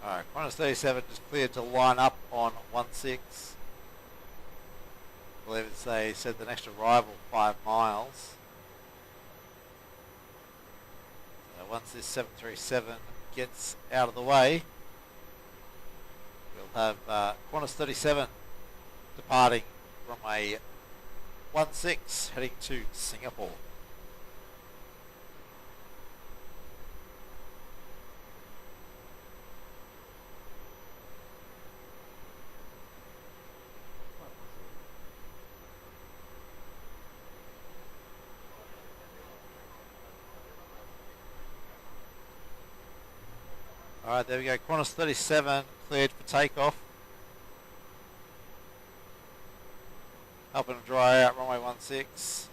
Alright, Qantas 37 just cleared to line up on 16. I believe it's, they said the next arrival 5 miles. So once this 737 gets out of the way, we'll have Qantas 37 departing runway 16 heading to Singapore. Alright, there we go. Qantas 37 cleared for takeoff. Helping to dry out runway 16.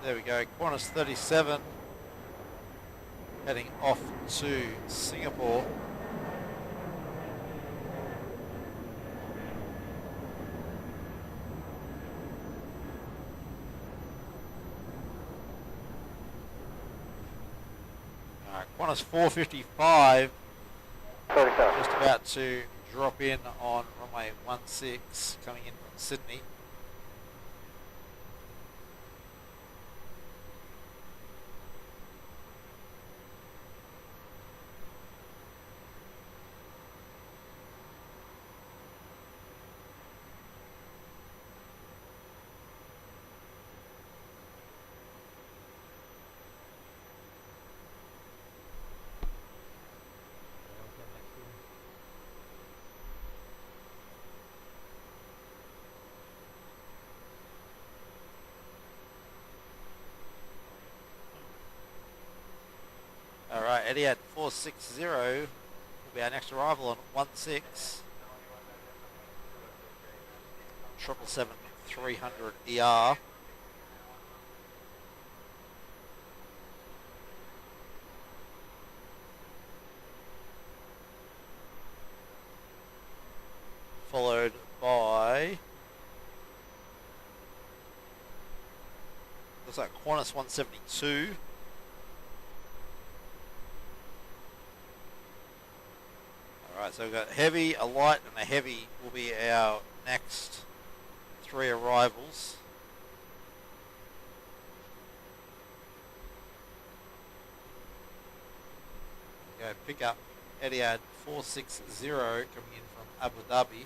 There we go, Qantas 37 heading off to Singapore. Alright, Qantas 455 just about to drop in on runway 16 coming in from Sydney. Etihad 460 will be our next arrival on 16 777-300 ER. Followed by, looks like Qantas 172. Alright, so we've got heavy, a light and a heavy will be our next 3 arrivals. Go pick up Etihad 460 coming in from Abu Dhabi.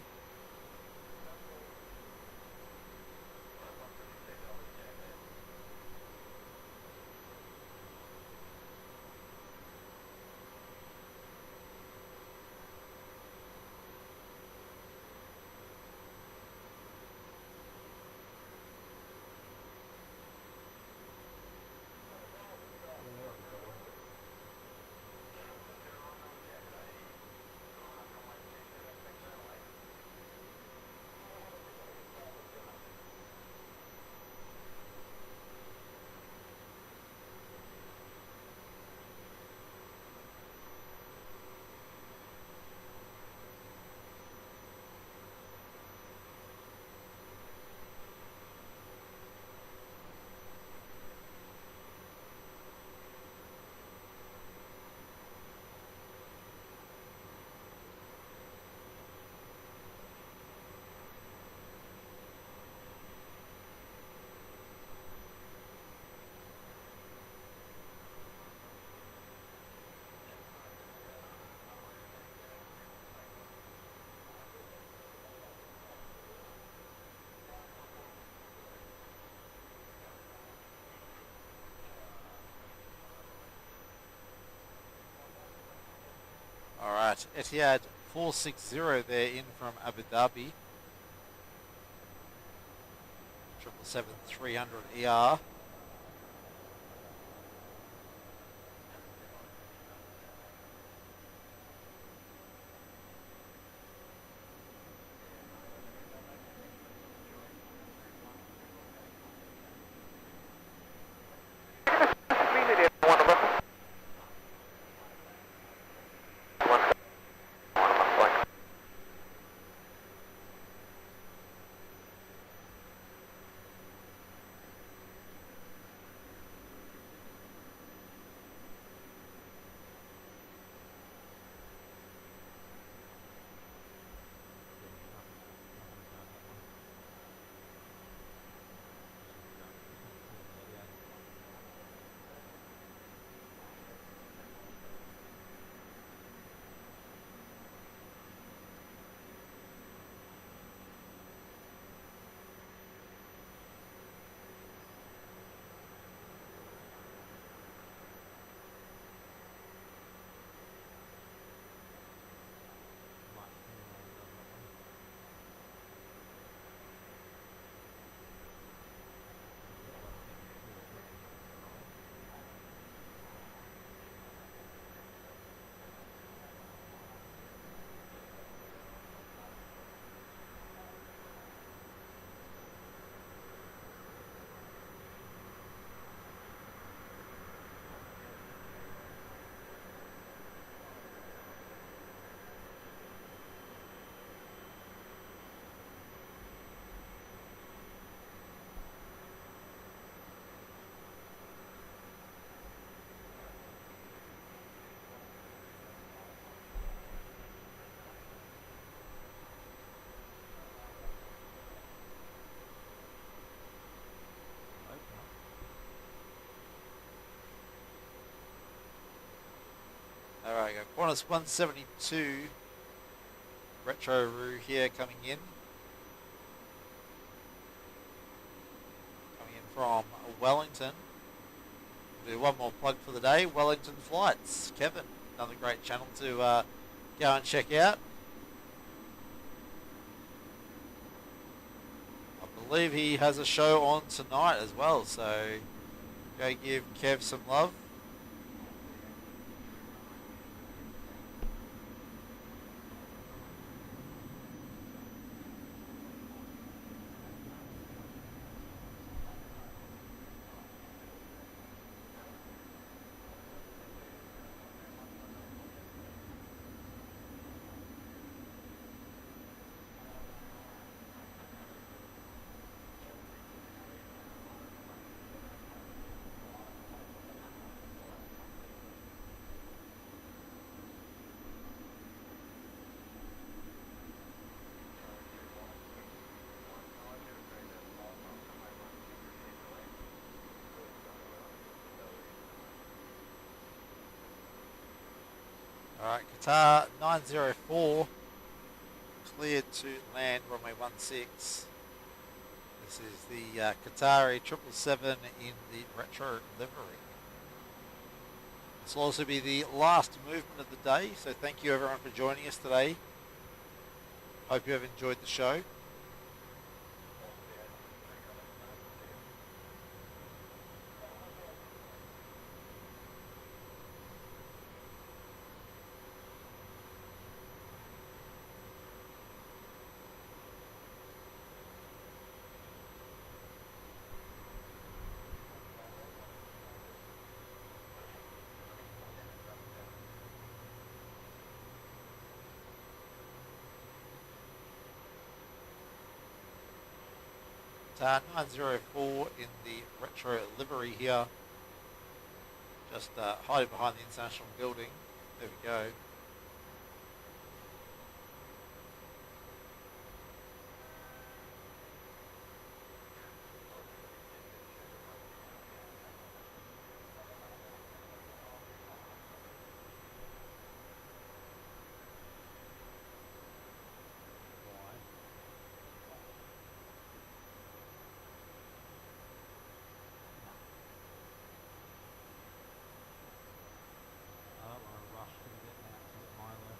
Alright, Etihad 460 there in from Abu Dhabi. 777-300 ER. Alright, got Qantas 172 Retro Roo here coming in. Coming in from Wellington. We'll do one more plug for the day. Wellington Flights. Kevin, another great channel to go and check out. I believe he has a show on tonight as well, so go give Kev some love. Alright, Qatar 904 cleared to land runway 16. This is the Qatari 777 in the retro livery. This will also be the last movement of the day, so thank you everyone for joining us today. Hope you have enjoyed the show. Qatar 904 in the retro livery here, just hiding behind the international building. There we go. I don't want to rush to get out to get Milo.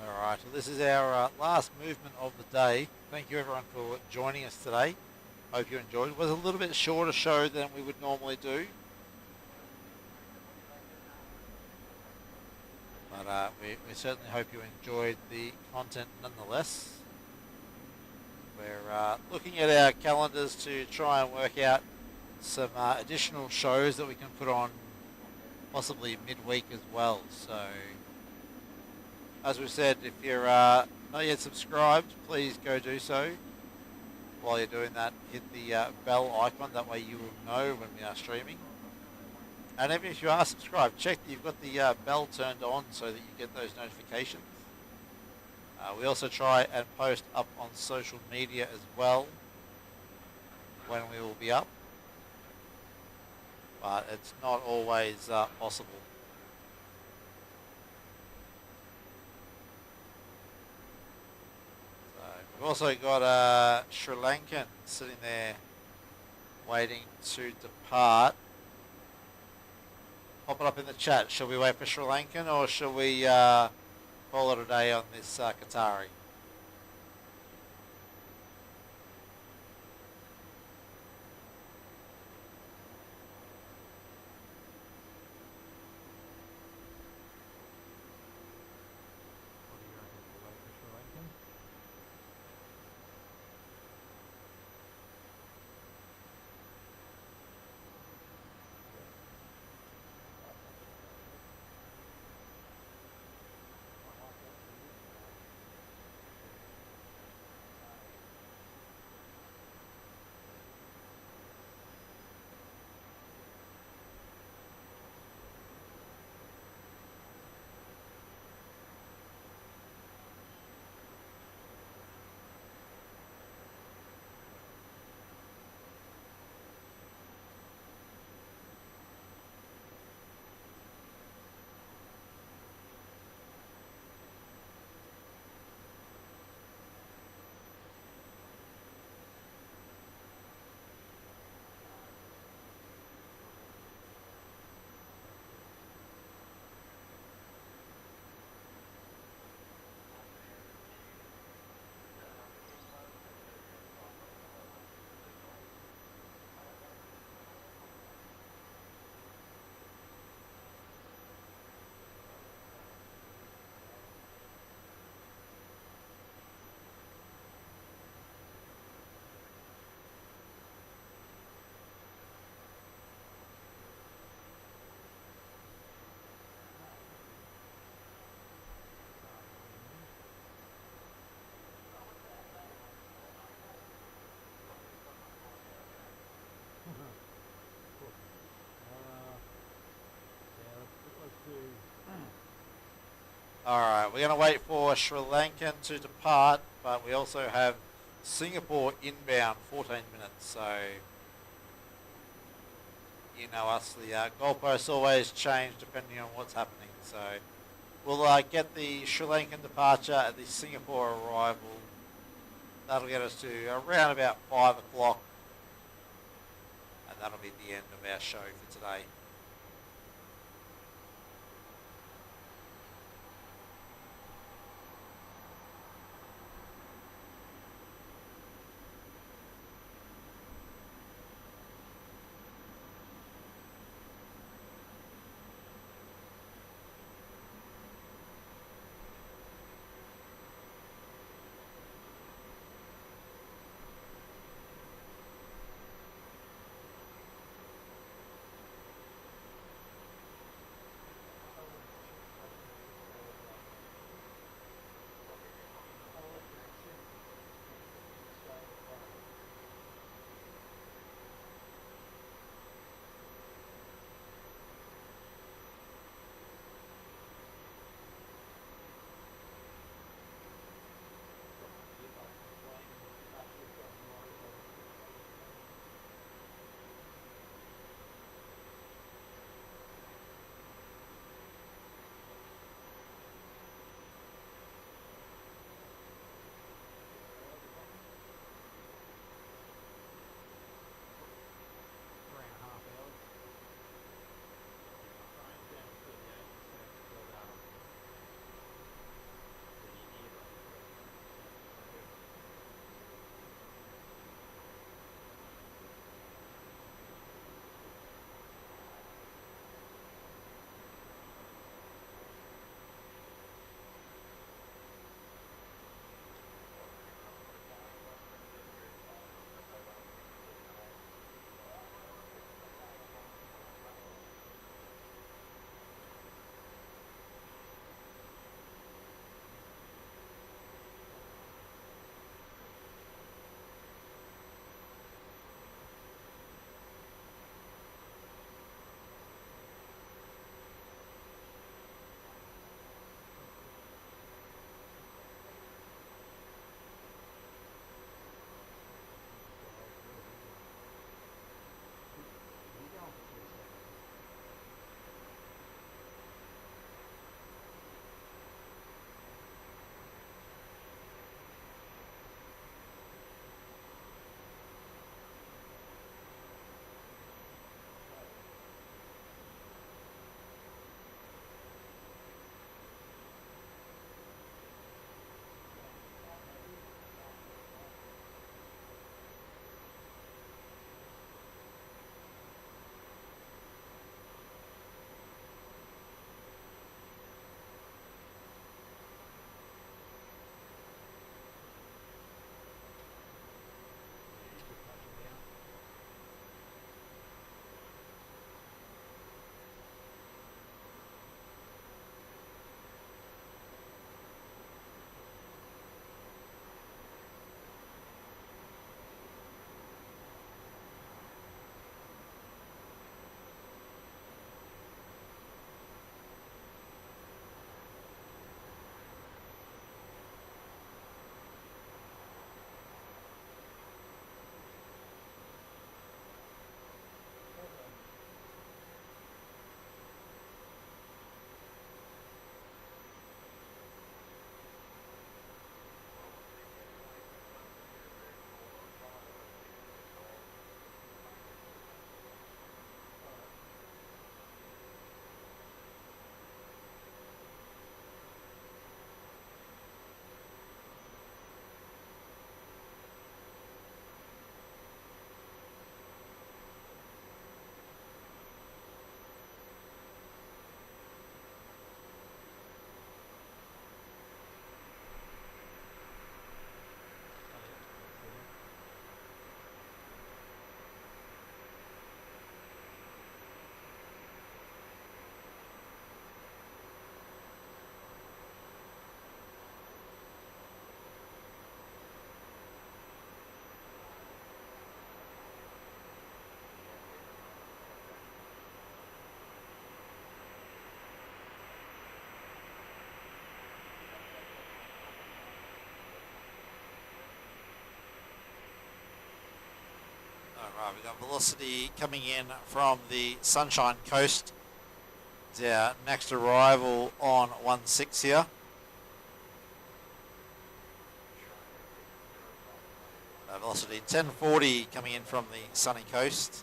Alright, so this is our last movement of the day. Thank you everyone for joining us today. Hope you enjoyed. It was a little bit shorter show than we would normally do. But we certainly hope you enjoyed the content nonetheless. We're looking at our calendars to try and work out some additional shows that we can put on possibly midweek as well. So, as we said, if you're not yet subscribed, please go do so. While you're doing that, hit the bell icon, that way you will know when we are streaming. And even if you are subscribed, check that you've got the bell turned on so that you get those notifications. We also try and post up on social media as well when we will be up, but it's not always possible. So we've also got a Sri Lankan sitting there waiting to depart. Pop it up in the chat. Shall we wait for Sri Lankan or shall we call it a day on this Qatari. What do you reckon? We'll wait for Sri Lankan? Let's do. Alright, we're going to wait for Sri Lankan to depart, but we also have Singapore inbound, 14 minutes, so you know us, the goalposts always change depending on what's happening, so we'll get the Sri Lankan departure at the Singapore arrival. That'll get us to around about 5 o'clock, and that'll be the end of our show for today. Alright, we've got velocity coming in from the Sunshine Coast. It's our next arrival on 16 here. Velocity 1040 coming in from the sunny coast.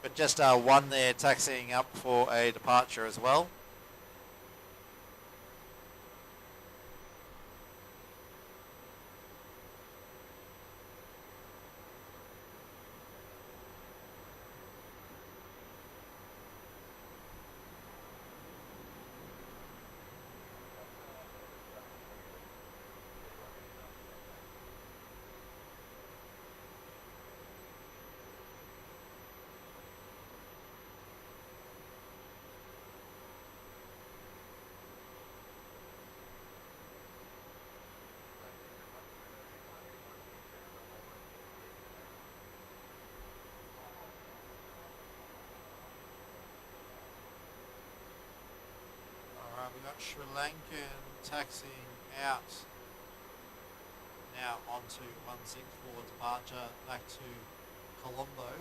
But just one there taxiing up for a departure as well. We've got Sri Lankan taxiing out now onto 16 for departure back to Colombo.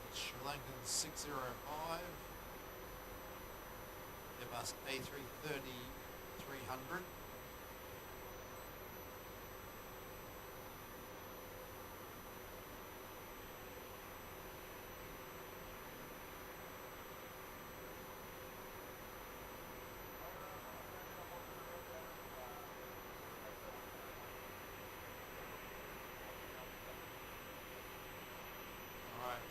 It's Sri Lankan 605, Airbus A330 300.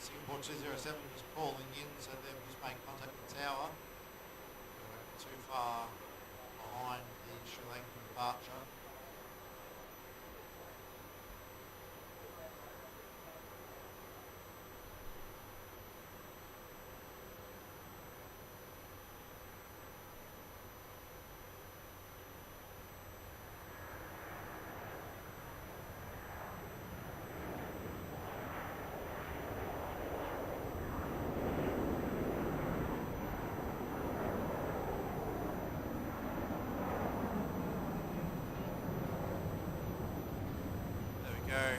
Singapore 207 just calling in, so they've just made contact with the tower. We're too far behind the Sri Lankan departure.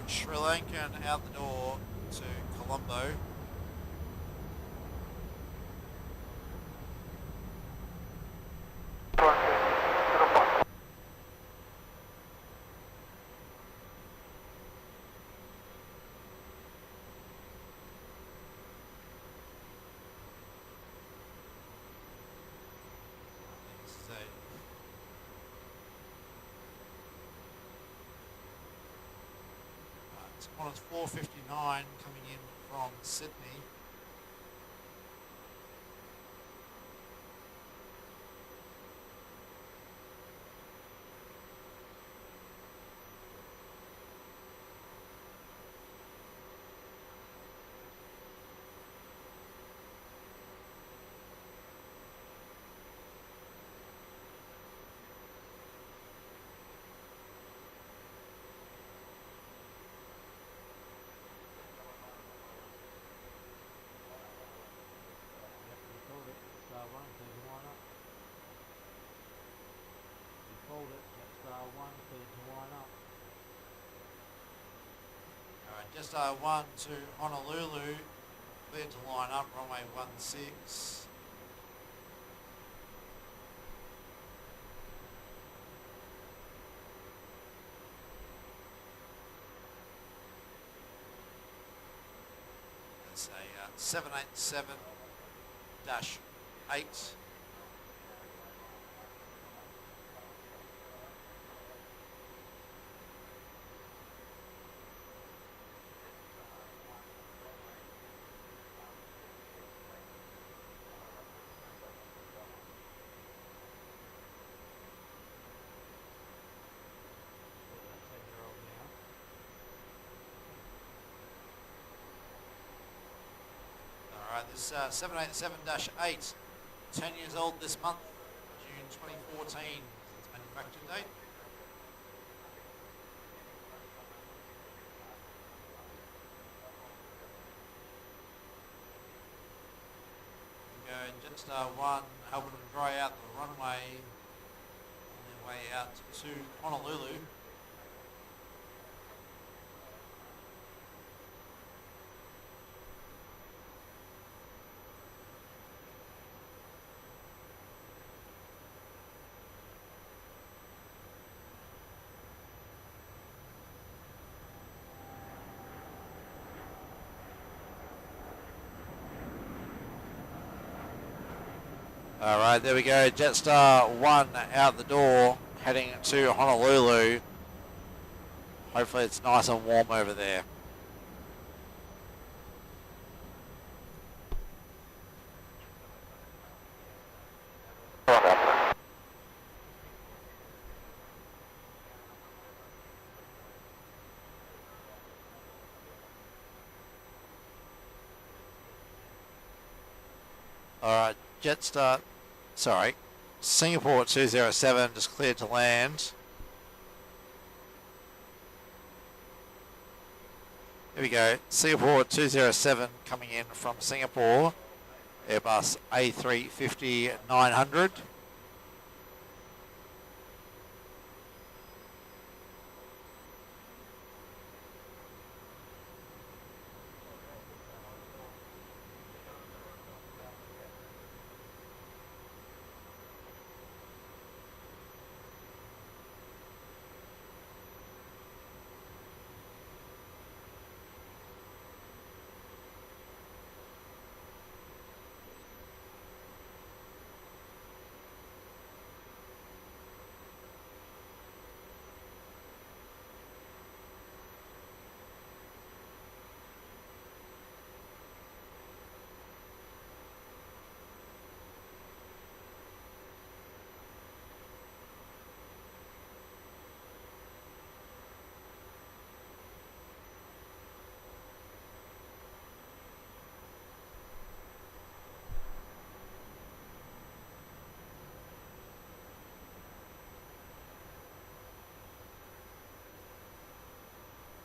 Sri Lankan out the door to Colombo. This is a Qantas 459 coming in from Sydney. Just one to Honolulu, cleared to line up, runway 16. There's a 787-8. This 787-8, 10 years old this month, June 2014, its manufacture date. Go just one, helping them dry out the runway way out to Honolulu. All right, there we go. Jetstar 1 out the door, heading to Honolulu. Hopefully it's nice and warm over there. All right, Jetstar. Sorry, Singapore 207 just cleared to land. Here we go, Singapore 207 coming in from Singapore, Airbus A350-900.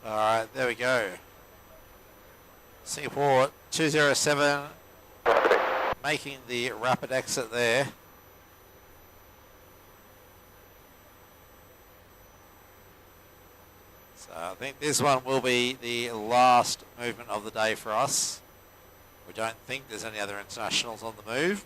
All right, there we go. Singapore 207 making the rapid exit there. So I think this one will be the last movement of the day for us. We don't think there's any other internationals on the move.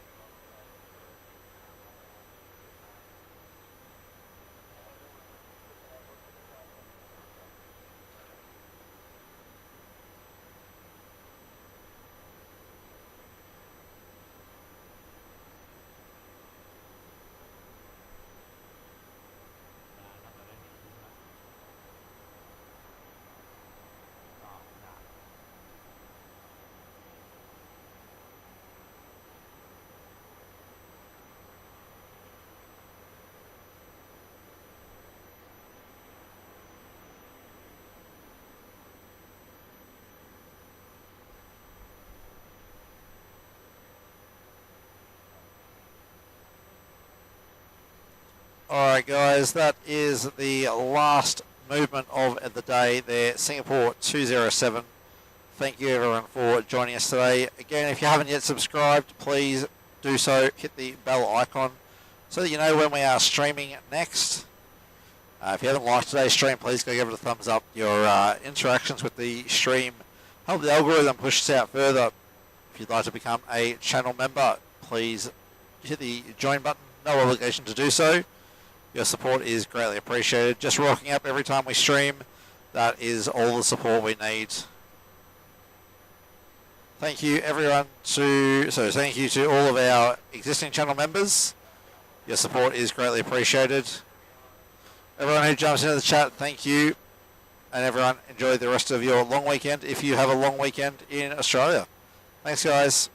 Alright guys, that is the last movement of the day there, Singapore 207. Thank you everyone for joining us today. Again, if you haven't yet subscribed, please do so. Hit the bell icon so that you know when we are streaming next. If you haven't liked today's stream, please go give it a thumbs up. Your interactions with the stream help the algorithm push us out further. If you'd like to become a channel member, please hit the join button. No obligation to do so. Your support is greatly appreciated. Just rocking up every time we stream, that is all the support we need. Thank you everyone thank you to all of our existing channel members. Your support is greatly appreciated. Everyone who jumps into the chat, thank you. And everyone, enjoy the rest of your long weekend if you have a long weekend in Australia. Thanks guys.